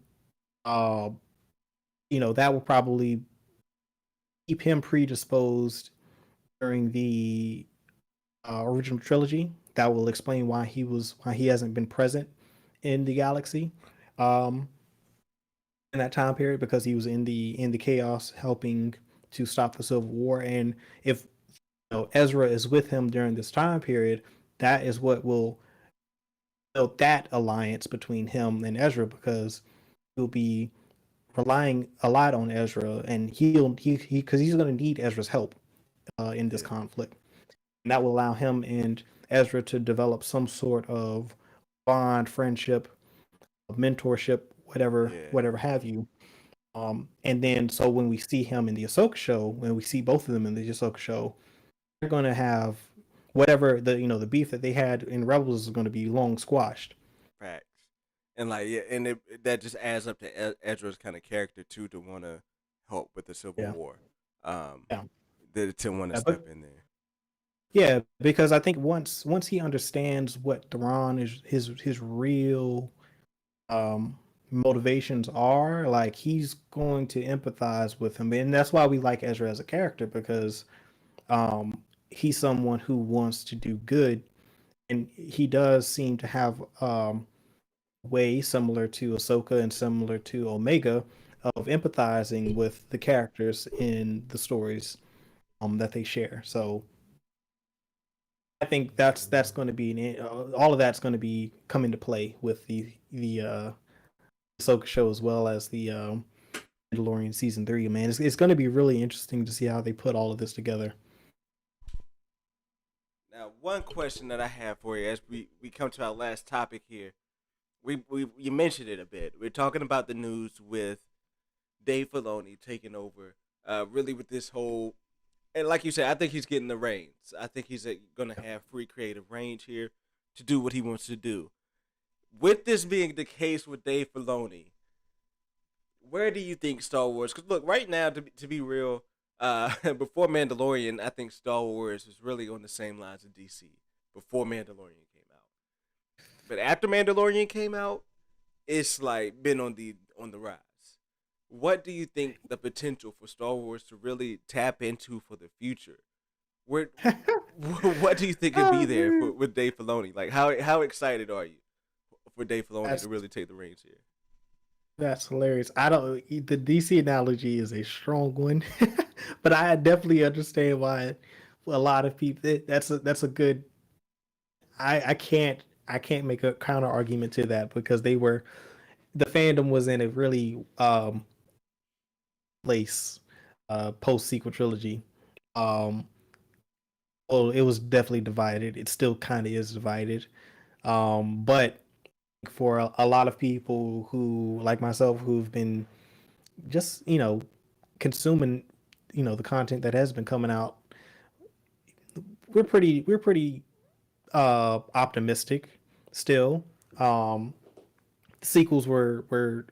Speaker 2: uh, that will probably keep him predisposed during the original trilogy. That will explain why he hasn't been present in the galaxy um, in that time period, because he was in the chaos helping to stop the Civil War. And if Ezra is with him during this time period, that is what will build that alliance between him and Ezra, because he'll be relying a lot on Ezra, and he because he's going to need Ezra's help in this
Speaker 1: Yeah.
Speaker 2: conflict. And that will allow him and Ezra to develop some sort of bond, friendship, mentorship,
Speaker 1: Yeah.
Speaker 2: whatever have you. And then so when we see him in the Ahsoka show, when we see both of them in the Ahsoka show, they're going to have whatever the beef that they had in Rebels is going to be long squashed.
Speaker 1: Facts. And like yeah, and that just adds up to Ezra's kind of character too, to want to help with the Civil
Speaker 2: Yeah,
Speaker 1: War. Um,
Speaker 2: yeah,
Speaker 1: to want to
Speaker 2: yeah.
Speaker 1: step in there.
Speaker 2: Yeah, because I think once he understands what Thrawn is, his real motivations are, like he's going to empathize with him, and that's why we like Ezra as a character, because he's someone who wants to do good, and he does seem to have way similar to Ahsoka and similar to Omega of empathizing with the characters in the stories that they share. So I think that's going to be all of that's going to be come into play with the Ahsoka show, as well as the Mandalorian season 3. Man, it's going to be really interesting to see how they put all of this together.
Speaker 1: Now, one question that I have for you as we come to our last topic here, we you mentioned it a bit. We're talking about the news with Dave Filoni taking over, really with this whole, and like you said, I think he's getting the reins. I think he's going to have free creative range here to do what he wants to do. With this being the case with Dave Filoni, where do you think Star Wars? Because look, right now, to be real, before Mandalorian, I think Star Wars was really on the same lines of DC before Mandalorian came out. But after Mandalorian came out, it's like been on the rise. What do you think the potential for Star Wars to really tap into for the future? Where, what do you think could be
Speaker 2: Oh,
Speaker 1: there for
Speaker 2: man.
Speaker 1: with Dave Filoni? Like how excited are you for Dave Filoni to
Speaker 2: That's
Speaker 1: really take the reins here?
Speaker 2: that's hilarious. I don't the DC analogy is a strong one, but I definitely understand why a lot of people that's a good. I can't make a counter argument to that, because the fandom was in a really place post sequel trilogy. Um, well, it was definitely divided. It still kind of is divided. But for a lot of people who, like myself, who've been just consuming, the content that has been coming out, we're pretty optimistic still. Um, Sequels were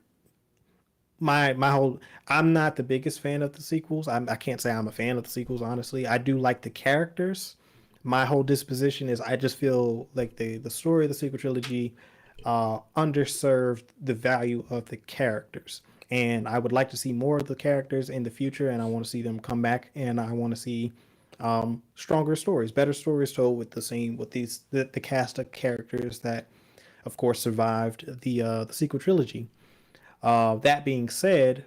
Speaker 2: my whole. I'm not the biggest fan of the sequels. I can't say I'm a fan of the sequels, honestly. I do like the characters. My whole disposition is I just feel like the story of the sequel trilogy underserved the value of the characters, and I would like to see more of the characters in the future, and I want to see them come back, and I want to see stronger stories, better stories told with the cast of characters that, of course, survived the sequel trilogy. That being said,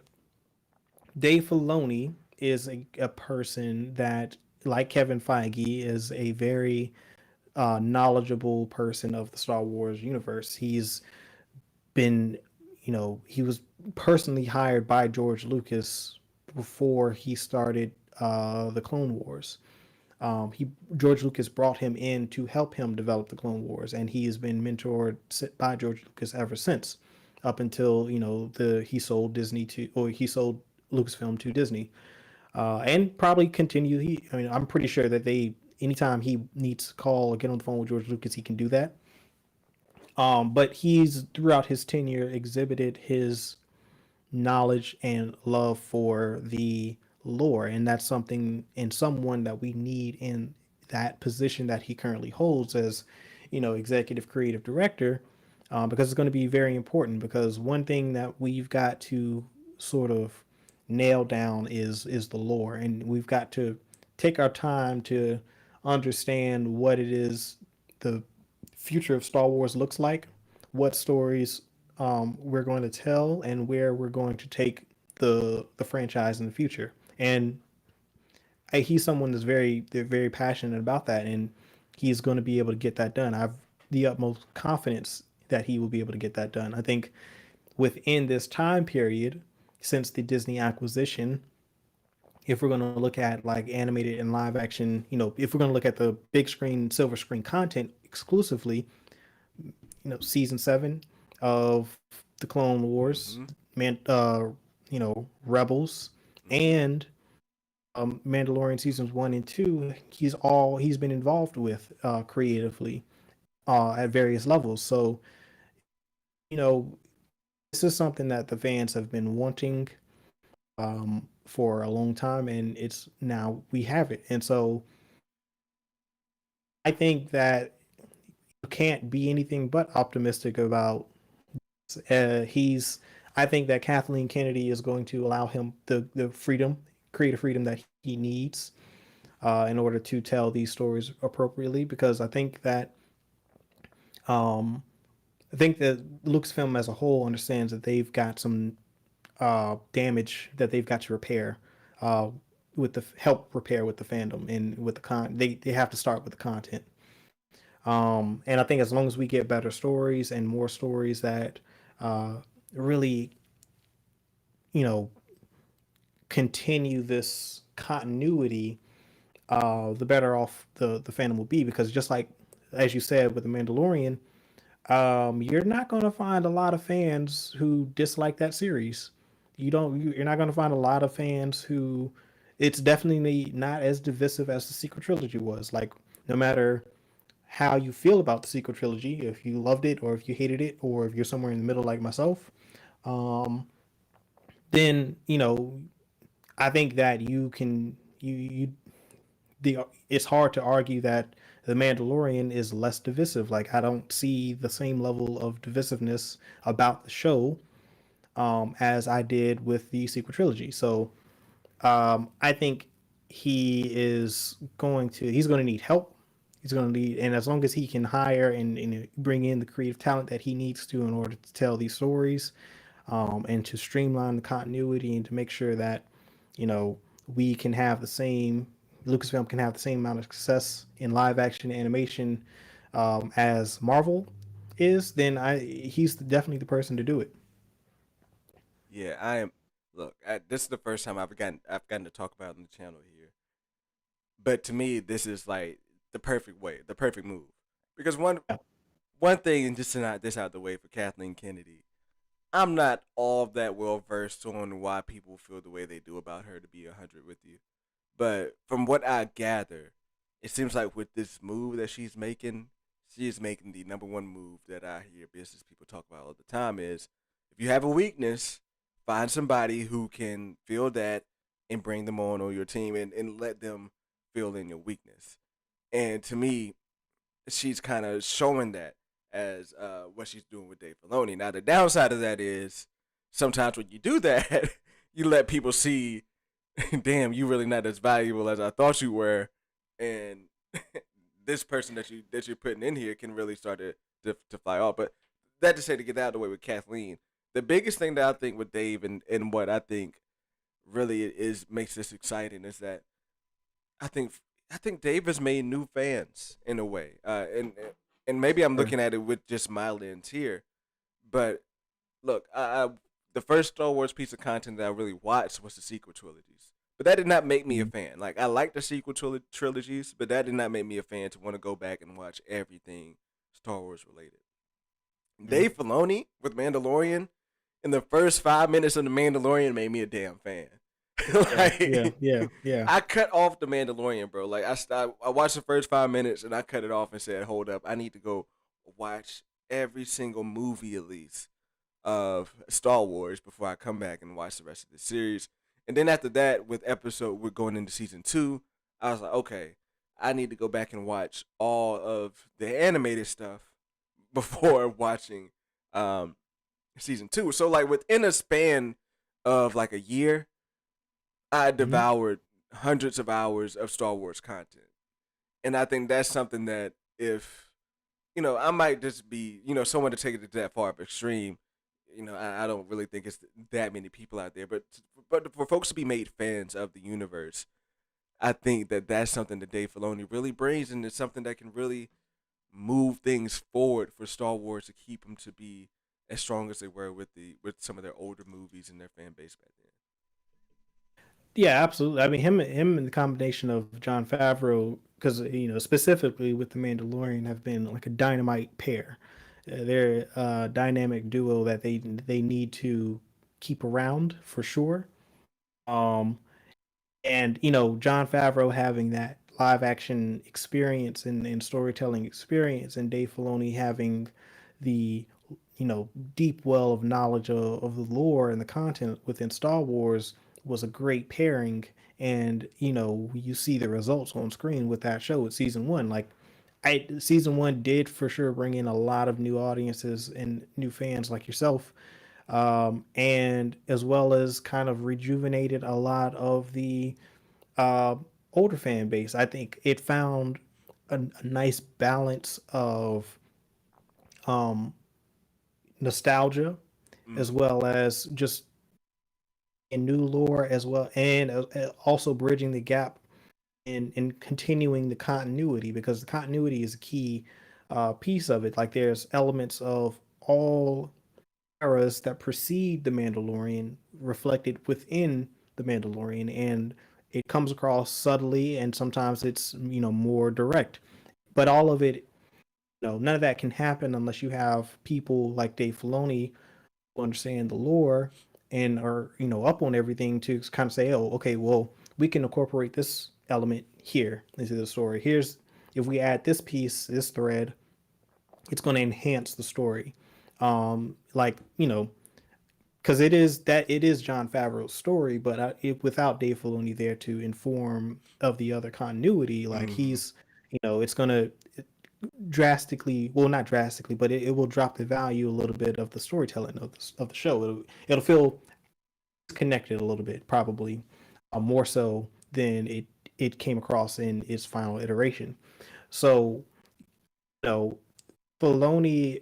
Speaker 2: Dave Filoni is a person that, like Kevin Feige, is a very knowledgeable person of the Star Wars universe. He's been, he was personally hired by George Lucas before he started the Clone Wars. He George Lucas brought him in to help him develop the Clone Wars, and he has been mentored by George Lucas ever since, up until the he sold Disney to or he sold Lucasfilm to Disney, and probably continue. I mean, I'm pretty sure that anytime he needs to call or get on the phone with George Lucas, he can do that. But he's throughout his tenure exhibited his knowledge and love for the lore, and that's something and someone that we need in that position that he currently holds as executive creative director, because it's going to be very important, because one thing that we've got to sort of nail down is the lore, and we've got to take our time to understand what it is the future of Star Wars looks like, what stories we're going to tell, and where we're going to take the franchise in the future. And he's someone that's they're very passionate about that, and he's going to be able to get that done. I've the utmost confidence that he will be able to get that done. I think within this time period since the Disney acquisition, if we're going to look at like animated and live action, if we're going to look at the big screen, silver screen content exclusively, season 7 of the Clone Wars,
Speaker 1: Mm-hmm.
Speaker 2: man, Rebels,
Speaker 1: Mm-hmm.
Speaker 2: and Mandalorian seasons 1 and 2, he's been involved with creatively at various levels. So you know this is something that the fans have been wanting for a long time, and it's now we have it. And so I think that you can't be anything but optimistic about. He's I think that Kathleen Kennedy is going to allow him the freedom, creative freedom that he needs in order to tell these stories appropriately. Because um, I think that Lucasfilm as a whole understands that they've got some damage that they've got to repair, uh, with the help repair with the fandom and with the they have to start with the content. And I think as long as we get better stories and more stories that uh, really, you know, continue this continuity, the better off the fandom will be. Because just like as you said with the Mandalorian, you're not going to find a lot of fans who dislike that series. You're not going to find a lot of fans who. It's definitely not as divisive as the sequel trilogy was. Like, no matter how you feel about the sequel trilogy, if you loved it or if you hated it, or if you're somewhere in the middle like myself, um, then I think that you the it's hard to argue that the Mandalorian is less divisive. Like, I don't see the same level of divisiveness about the show as I did with the sequel trilogy. So I think he's going to need help. He's going to need, and as long as he can hire and bring in the creative talent that he needs to in order to tell these stories, and to streamline the continuity and to make sure that you know we can have the same Lucasfilm can have the same amount of success in live action animation as Marvel is, then he's definitely the person to do it.
Speaker 1: Yeah, I am. Look, this is the first time I've gotten to talk about it on the channel here. But to me, this is like the perfect way, the perfect move. Because one thing, and just to knock this out the way for Kathleen Kennedy, I'm not all that well versed on why people feel the way they do about her, to be 100 with you. But from what I gather, it seems like with this move that she's making, she is making the number one move that I hear business people talk about all the time is if you have a weakness, find somebody who can feel that and bring them on your team and let them fill in your weakness. And to me, she's kind of showing that as what she's doing with Dave Filoni. Now, the downside of that is sometimes when you do that, you let people see, damn, you really not as valuable as I thought you were, and this person that you're putting in here can really start to fly off. But that to say, to get out of the way with Kathleen, the biggest thing that I think with Dave and what I think really is makes this exciting is that I think I think Dave has made new fans in a way, and maybe I'm
Speaker 2: Sure.
Speaker 1: looking at it with just my lens here, but look, the first Star Wars piece of content that I really watched was the sequel trilogies, but that did not make me a
Speaker 2: Mhm.
Speaker 1: fan. Like I like the sequel trilogies, but that did not make me a fan to want to go back and watch everything Star Wars related.
Speaker 2: Mhm.
Speaker 1: Dave Filoni with Mandalorian in the first 5 minutes of the Mandalorian made me a damn fan.
Speaker 2: Yeah, yeah,
Speaker 1: Like
Speaker 2: yeah, yeah.
Speaker 1: I cut off the Mandalorian, bro. Like I watched the first 5 minutes and I cut it off and said, "Hold up, I need to go watch every single movie at least of Star Wars before I come back and watch the rest of the series." And then after that, we're going into season 2. I was like, okay, I need to go back and watch all of the animated stuff before watching um season 2. So like within a span of like a year, I
Speaker 2: Mhm.
Speaker 1: devoured hundreds of hours of Star Wars content. And I think that's something that if, I might just be, someone to take it to that far of extreme, I don't really think it's that many people out there. But for folks to be made fans of the universe, I think that that's something that Dave Filoni really brings, and it's something that can really move things forward for Star Wars to keep them to be as strong as they were with some of their older movies and their fan base back then.
Speaker 2: Yeah, absolutely. I mean, him and the combination of John Favreau, because specifically with the Mandalorian, have been like a dynamite pair. They're a dynamic duo that they need to keep around for sure. Um, and John Favreau having that live action experience and storytelling experience, and Dave Filoni having the deep well of knowledge of the lore and the content within Star Wars was a great pairing. And you see the results on screen with that show with season one. Like season one did for sure bring in a lot of new audiences and new fans like yourself, and as well as kind of rejuvenated a lot of the uh, older fan base. I think it found a nice balance of um, nostalgia as
Speaker 1: Mm-hmm.
Speaker 2: well as just a new lore as well, and also bridging the gap and continuing the continuity, because the continuity is a key piece of it. Like there's elements of all eras that precede the Mandalorian reflected within the Mandalorian, and it comes across subtly, and sometimes it's more direct. But all of it, none of that can happen unless you have people like Dave Filoni who understand the lore and are up on everything to kind of say, oh, okay, well, we can incorporate this element here into the story. Here's if we add this piece, this thread, it's going to enhance the story. Like because it is John Favreau's story, but without Dave Filoni there to inform of the other continuity, like
Speaker 1: Mm-hmm.
Speaker 2: he's, it's gonna drastically, well, not drastically, but it will drop the value a little bit of the storytelling of the show. It'll feel connected a little bit, probably more so than it came across in its final iteration. So, you know, Filoni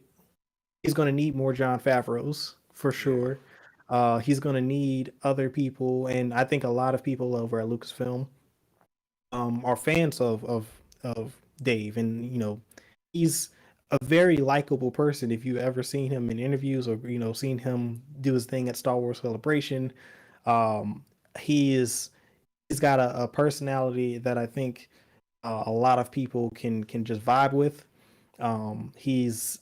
Speaker 2: is going to need more John Favreau's for
Speaker 1: Yeah.
Speaker 2: sure. He's going to need other people, and I think a lot of people over at Lucasfilm are fans of Dave, and he's a very likable person. If you ever seen him in interviews or seen him do his thing at Star Wars Celebration, um, he is he's got a personality that I think a lot of people can just vibe with. He's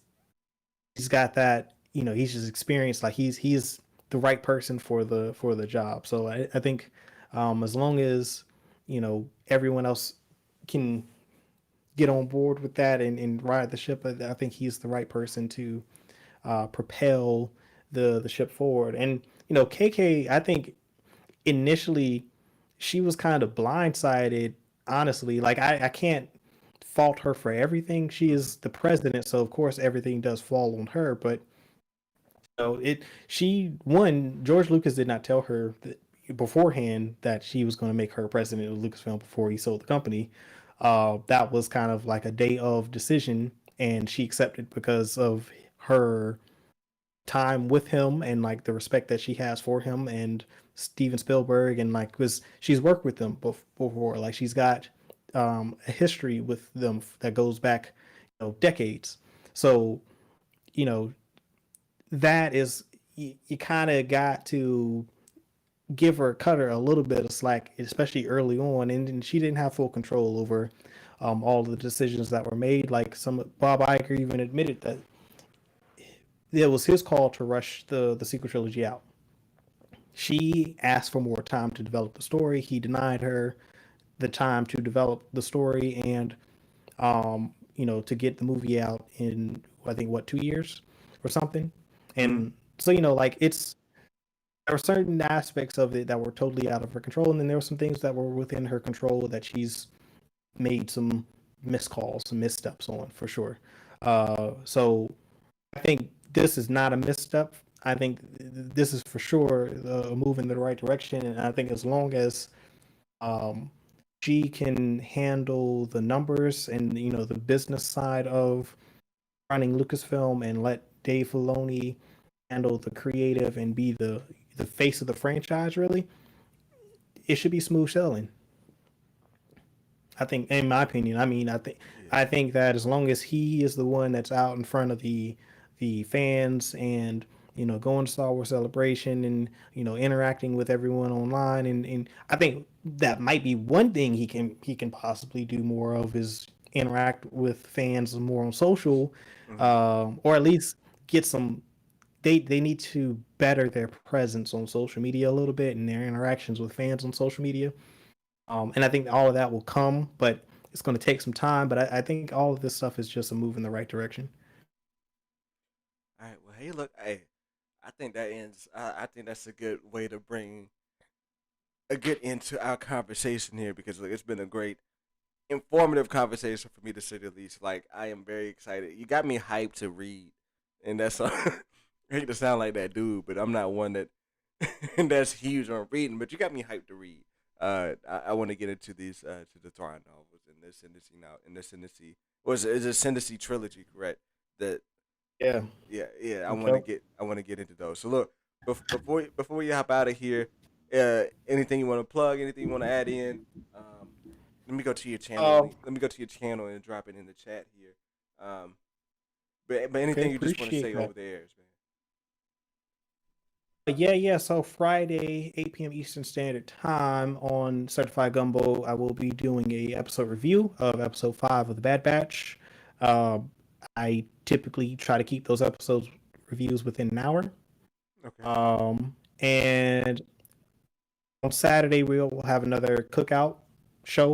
Speaker 2: got that. he's just experienced. Like he's the right person for the job. So I think as long as everyone else can get on board with that and ride the ship, I think he's the right person to propel the ship forward. And KK, I think initially she was kind of blindsided. Honestly, like I can't fault her for everything. She
Speaker 1: Mm-hmm.
Speaker 2: is the president, so of course everything does fall on her. But she one George Lucas did not tell her that beforehand that she was going to make her president of Lucasfilm before he sold the company. That was kind of like a day of decision, and she accepted because of her time with him and like the respect that she has for him and Steven Spielberg, and like because she's worked with them before, like she's got a history with them that goes back decades. So you know that is you kind of got to give her cut her a little bit of slack, especially early on, and she didn't have full control over all the decisions that were made. Like some Bob Iger even admitted that it was his call to rush the sequel trilogy out. She asked for more time to develop the story. He denied her the time to develop the story and to get the movie out in I think what 2 years or something.
Speaker 1: Mm-hmm.
Speaker 2: And so like there were certain aspects of it that were totally out of her control, and then there were some things that were within her control that she's made some miscalls, some missteps on for sure. So I think this is not a misstep. I think this is for sure a move in the right direction, and I think as long as um, she can handle the numbers and the business side of running Lucasfilm and let Dave Filoni handle the creative and be the face of the franchise, really, it should be smooth sailing. I think, in my opinion, I mean,
Speaker 1: Yeah.
Speaker 2: I think that as long as he is the one that's out in front of the fans and going to Star Wars Celebration and interacting with everyone online, and I think that might be one thing he can possibly do more of is interact with fans more on social,
Speaker 1: Mm-hmm.
Speaker 2: or at least get some. They need to better their presence on social media a little bit and their interactions with fans on social media. And I think all of that will come, but it's going to take some time. But I think all of this stuff is just a move in the right direction.
Speaker 1: All right. Well, hey, look, hey, I think that ends. I think that's a good way to bring a good end to our conversation here because look, it's been a great, informative conversation for me to say the least. Like, I am very excited. You got me hyped to read, and that's I hate to sound like that dude, but I'm not one that that's huge on reading. But you got me hyped to read. I want to get into these to the Thrawn novels and this Ascendancy now in this Ascendancy was is Ascendancy trilogy correct? That
Speaker 2: Yeah.
Speaker 1: yeah.
Speaker 2: Okay.
Speaker 1: I want to get into those. So look, before you hop out of here, anything you want to plug, anything you want to add in, um, let me go to your channel
Speaker 2: Uh,
Speaker 1: link. Let me go to your channel and drop it in the chat here. Um, but
Speaker 2: okay.
Speaker 1: anything you just want to
Speaker 2: Appreciate
Speaker 1: say
Speaker 2: that.
Speaker 1: over there, man.
Speaker 2: Yeah. So Friday, 8 p.m. Eastern Standard Time on Certified Gumbo, I will be doing a episode review of episode 5 of the Bad Batch. Uh, I typically try to keep those episodes reviews within an hour.
Speaker 1: Okay.
Speaker 2: And on Saturday we'll have another cookout show.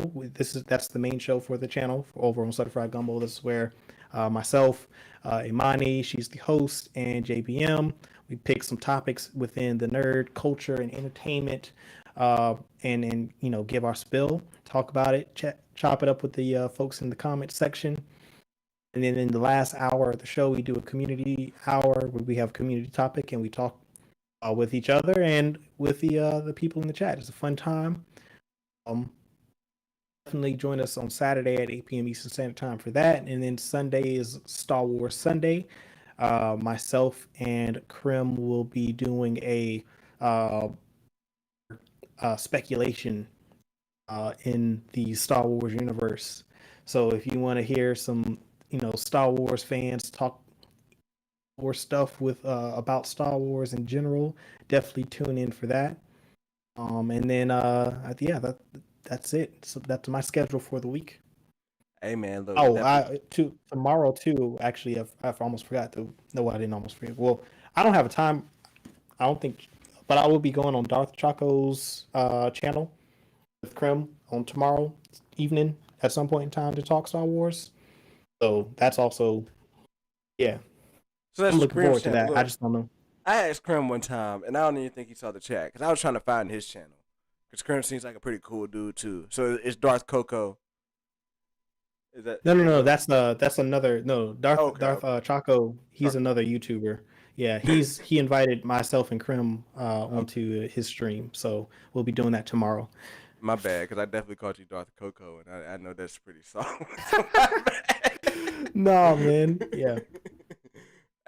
Speaker 2: That's the main show for the channel over on Certified Gumbo. This is where myself, Imani, she's the host, and JBM. We pick some topics within the nerd culture and entertainment, and give our spill, talk about it, chop it up with the folks in the comment section. And then in the last hour of the show, we do a community hour where we have a community topic and we talk with each other and with the people in the chat. It's a fun time. Um, Definitely join us on Saturday at 8 p.m. Eastern Standard Time for that. And then Sunday is Star Wars Sunday. Myself and Krim will be doing a uh, speculation in the Star Wars universe. So if you want to hear some, Star Wars fans talk more stuff with about Star Wars in general, definitely tune in for that. And then yeah, that's it. So that's my schedule for the week.
Speaker 1: Hey man, look,
Speaker 2: Oh,
Speaker 1: definitely.
Speaker 2: tomorrow too. Actually, I've almost forgot to. No, I didn't almost forget. Well, I don't have a time. I don't think, but I will be going on Darth Chaco's channel with Krim on tomorrow evening at some point in time to talk Star Wars. So that's also, yeah,
Speaker 1: So
Speaker 2: I'm
Speaker 1: that's
Speaker 2: looking
Speaker 1: Scrim's
Speaker 2: forward to
Speaker 1: channel.
Speaker 2: that. I
Speaker 1: Look,
Speaker 2: just don't know.
Speaker 1: I asked Scrim one time, and I don't even think he saw the chat because I was trying to find his channel. Because Scrim seems like a pretty cool dude too. So it's Darth Coco. Is that
Speaker 2: No, no,
Speaker 1: is
Speaker 2: no.
Speaker 1: that?
Speaker 2: That's another no. Darth
Speaker 1: Okay,
Speaker 2: Darth
Speaker 1: okay.
Speaker 2: Chaco. He's
Speaker 1: Darth
Speaker 2: another
Speaker 1: Coco.
Speaker 2: YouTuber. Yeah, he invited myself and Krim
Speaker 1: Okay.
Speaker 2: onto his stream, so we'll be doing that tomorrow.
Speaker 1: My bad, because I definitely called you Darth Coco, and I know that's pretty soft. So my bad.
Speaker 2: No, man. Yeah.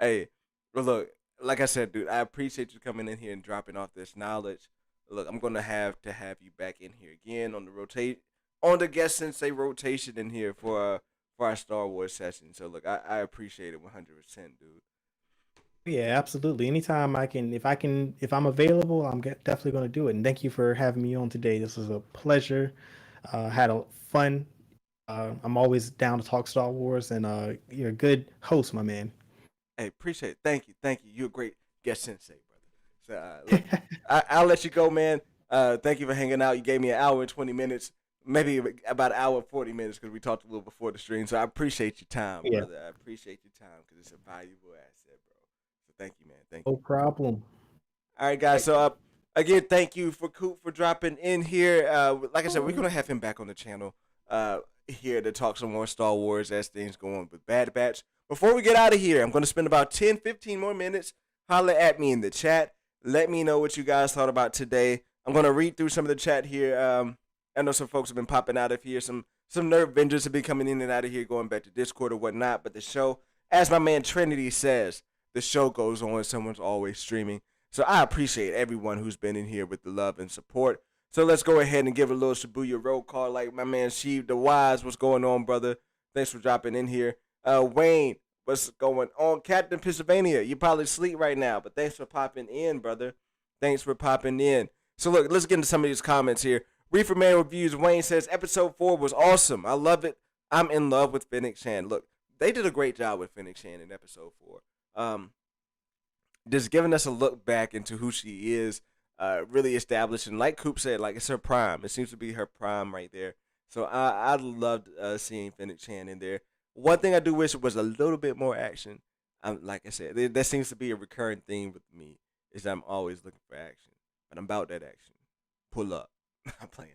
Speaker 1: Hey, but look, like I said, dude, I appreciate you coming in here and dropping off this knowledge. Look, I'm gonna have to have you back in here again on the rotate on the guest sensei rotation in here for our Star Wars session. So look, I appreciate it 100%, dude.
Speaker 2: Yeah, absolutely. Anytime if I'm available, definitely going to do it. And thank you for having me on today. This was a pleasure. Had a fun. I'm always down to talk Star Wars, and you're a good host, my man.
Speaker 1: Hey, appreciate it. Thank you, thank you. You're a great guest sensei, brother. So look, I'll let you go, man. Thank you for hanging out. You gave me an hour and 20 minutes, maybe about an hour and 40 minutes because we talked a little before the stream. So I appreciate your time,
Speaker 2: Yeah,
Speaker 1: brother. I appreciate your time because it's a valuable asset, bro. So thank you, man. Thank
Speaker 2: no
Speaker 1: you.
Speaker 2: problem.
Speaker 1: All right, guys.
Speaker 2: Right.
Speaker 1: So again, thank you for Coop for dropping in here. Like I said, we're gonna have him back on the channel here to talk some more Star Wars as things go on with Bad Batch. Before we get out of here, I'm gonna spend about 10, 15 more minutes. Holla at me in the chat. Let me know what you guys thought about today. I'm gonna read through some of the chat here. I know some folks have been popping out of here. Some nerd vendors have been coming in and out of here, going back to Discord or whatnot. But the show, as my man Trinity says, the show goes on. Someone's always streaming. So I appreciate everyone who's been in here with the love and support. So let's go ahead and give a little Shibuya roll call, like my man Sheev the Wise. What's going on, brother? Thanks for dropping in here. Wayne, what's going on? Captain Pennsylvania, you probably sleep right now, but thanks for popping in, brother. Thanks for popping in. So look, let's get into some of these comments here. Reefer Man Reviews, Wayne says, episode 4 was awesome. I love it. I'm in love with Fennec Shan. Look, they did a great job with Fennec Shan in episode 4. Just giving us a look back into who she is, really establishing, like Coop said, like it's her prime. It seems to be her prime right there. So I loved seeing Fennec Chan in there. One thing I do wish was a little bit more action. Like I said, that seems to be a recurring theme with me is I'm always looking for action, but I'm about that action. Pull up. I'm playing.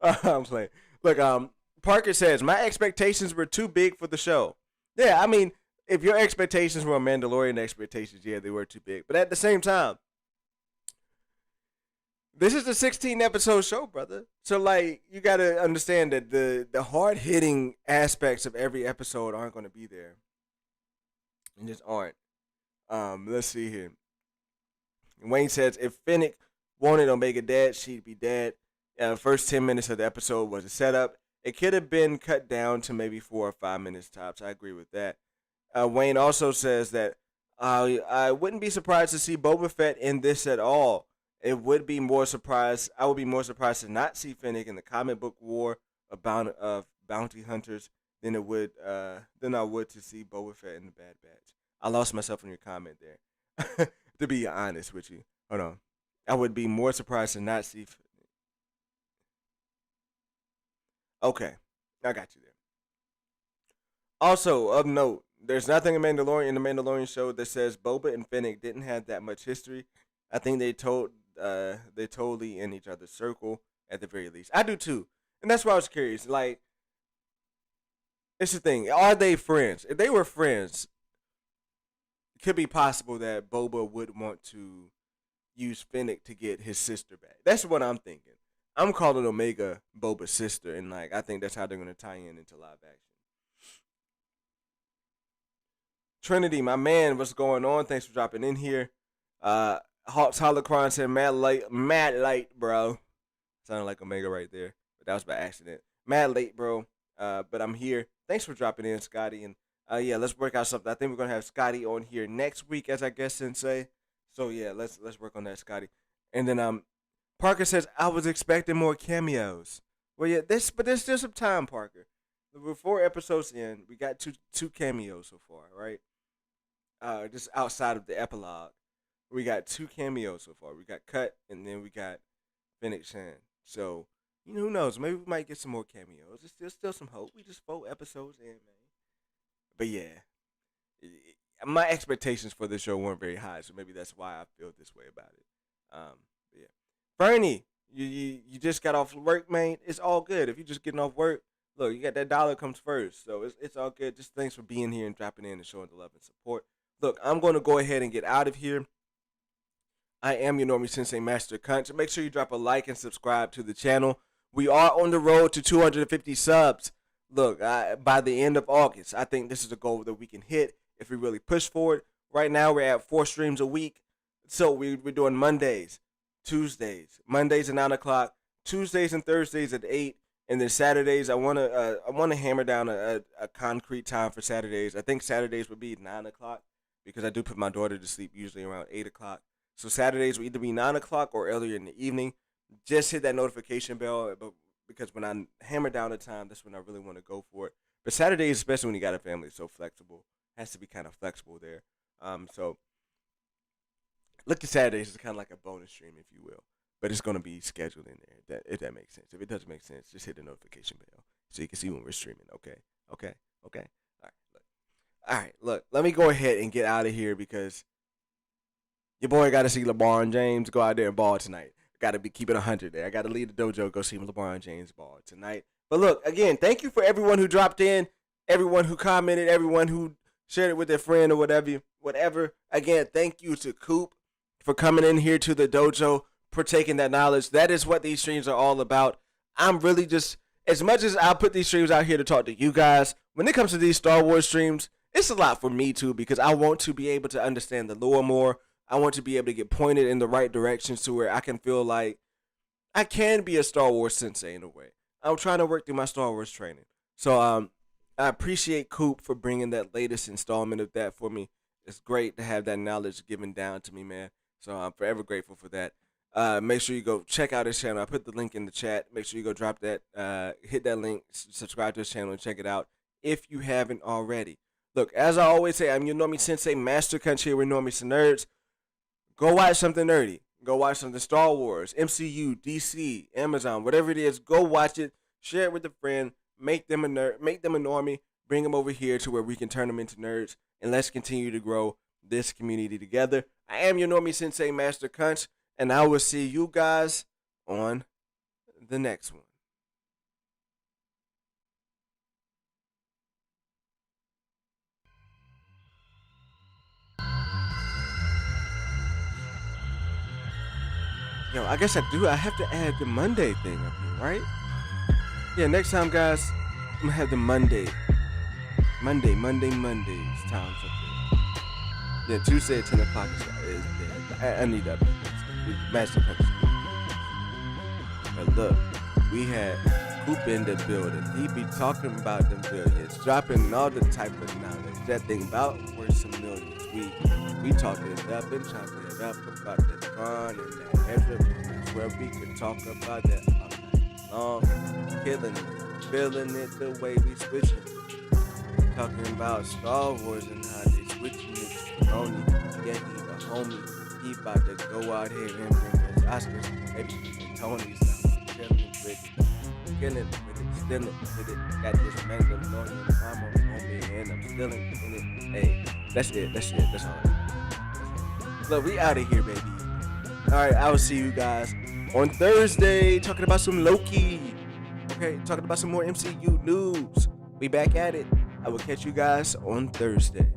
Speaker 1: I'm playing. Look, Parker says my expectations were too big for the show. Yeah, I mean, if your expectations were Mandalorian expectations, yeah, they were too big. But at the same time, this is a 16 episode show, brother. So like, you gotta understand that the hard hitting aspects of every episode aren't going to be there, and just aren't. Let's see here. Wayne says if Fennec wanted Omega dead, she'd be dead. First 10 minutes of the episode was a setup. It could have been cut down to maybe 4 or 5 minutes tops. I agree with that. Wayne also says that I wouldn't be surprised to see Boba Fett in this at all. It would be more surprised. I would be more surprised to not see Fennec in the comic book war of bounty hunters than I would to see Boba Fett in the Bad Batch. I lost myself in your comment there. To be honest with you, hold on. I would be more surprised to not see. Okay, I got you there. Also, of note, there's nothing in the Mandalorian show that says Boba and Fennec didn't have that much history. I think they totally in each other's circle at the very least. I do too, and that's why I was curious. Like, it's the thing: are they friends? If they were friends, it could be possible that Boba would want to use Fennec to get his sister back. That's what I'm thinking. I'm calling Omega Boba's sister, and like I think that's how they're gonna tie in into live action. Trinity, my man, what's going on? Thanks for dropping in here. Hawks Holocron said mad late, bro. Sounded like Omega right there, but that was by accident. Mad late, bro. But I'm here. Thanks for dropping in, Scotty. And yeah, let's work out something. I think we're gonna have Scotty on here next week as I guess sensei. So yeah, let's work on that, Scotty. And then Parker says I was expecting more cameos. Well, yeah, but there's still some time, Parker. we're 4 episodes in. We got two cameos so far, right? Just outside of the epilogue, we got two cameos so far. We got Cut, and then we got Fennec Shan. So who knows? Maybe we might get some more cameos. There's still some hope. We just 4 episodes in, man. But yeah, my expectations for this show weren't very high, so maybe that's why I feel this way about it. But yeah, Bernie, you just got off work, man. It's all good. If you're just getting off work, look, you got that dollar comes first, so it's all good. Just thanks for being here and dropping in and showing the love and support. Look, I'm going to go ahead and get out of here. I am your Normie Sensei Master Cunt. Make sure you drop a like and subscribe to the channel. We are on the road to 250 subs. Look, by the end of August, I think this is a goal that we can hit if we really push for it. Right now, we're at 4 streams a week. So we're doing Mondays, Tuesdays, Mondays at 9 o'clock, Tuesdays and Thursdays at 8, and then Saturdays, I want to hammer down a concrete time for Saturdays. I think Saturdays would be 9 o'clock because I do put my daughter to sleep usually around 8 o'clock. So Saturdays will either be 9 o'clock or earlier in the evening. Just hit that notification bell, because when I hammer down the time, that's when I really want to go for it. But Saturdays, especially when you got a family, is so flexible. Has to be kind of flexible there. So look at Saturdays as kind of like a bonus stream, if you will. But it's going to be scheduled in there, if that makes sense. If it doesn't make sense, just hit the notification bell so you can see when we're streaming. Okay. All right, look. Let me go ahead and get out of here because your boy got to see LeBron James go out there and ball tonight. Got to be keeping 100 there. I got to leave the dojo, go see LeBron James ball tonight. But look, again, thank you for everyone who dropped in, everyone who commented, everyone who shared it with their friend or whatever. Again, thank you to Coop for coming in here to the dojo, for taking that knowledge. That is what these streams are all about. I'm really just, as much as I put these streams out here to talk to you guys, when it comes to these Star Wars streams, it's a lot for me too, because I want to be able to understand the lore more. I want to be able to get pointed in the right directions to where I can feel like I can be a Star Wars sensei in a way. I'm trying to work through my Star Wars training. So I appreciate Coop for bringing that latest installment of that for me. It's great to have that knowledge given down to me, man. So I'm forever grateful for that. Make sure you go check out his channel. I put the link in the chat. Make sure you go drop that, hit that link, subscribe to his channel, and check it out if you haven't already. Look, as I always say, I'm your Normie Sensei Master Cunt here with Normies and Nerds. Go watch something nerdy. Go watch something Star Wars, MCU, DC, Amazon, whatever it is. Go watch it. Share it with a friend. Make them a nerd. Make them a normie. Bring them over here to where we can turn them into nerds. And let's continue to grow this community together. I am your Normie Sensei Master Cunt, and I will see you guys on the next one. Yo, I guess I have to add the Monday thing up here, right? Yeah, next time, guys, I'm gonna have the Mondays times up there. Yeah, Tuesday at 10 o'clock is there. I need that. Master Cup. But look, we had Coop in the building. He be talking about them billions, dropping all the type of knowledge. That thing about worth some millions. We talked it up and chopped it up about the Thrawn and that everything where we could talk about that all night long, killing it, feeling it the way we switching it. Talking about Star Wars and how they switching it. Only yeah, he the homie. He about to go out here and bring us Oscars, maybe and Tony's now. Killing with it, stealing with it. Got this Mandalorian, I'm on homie, and I'm stealing in it. Hey, that's it. That's all. Look, we out of here, baby. All right, I will see you guys on Thursday talking about some Loki. Okay, talking about some more MCU news. We back at it. I will catch you guys on Thursday.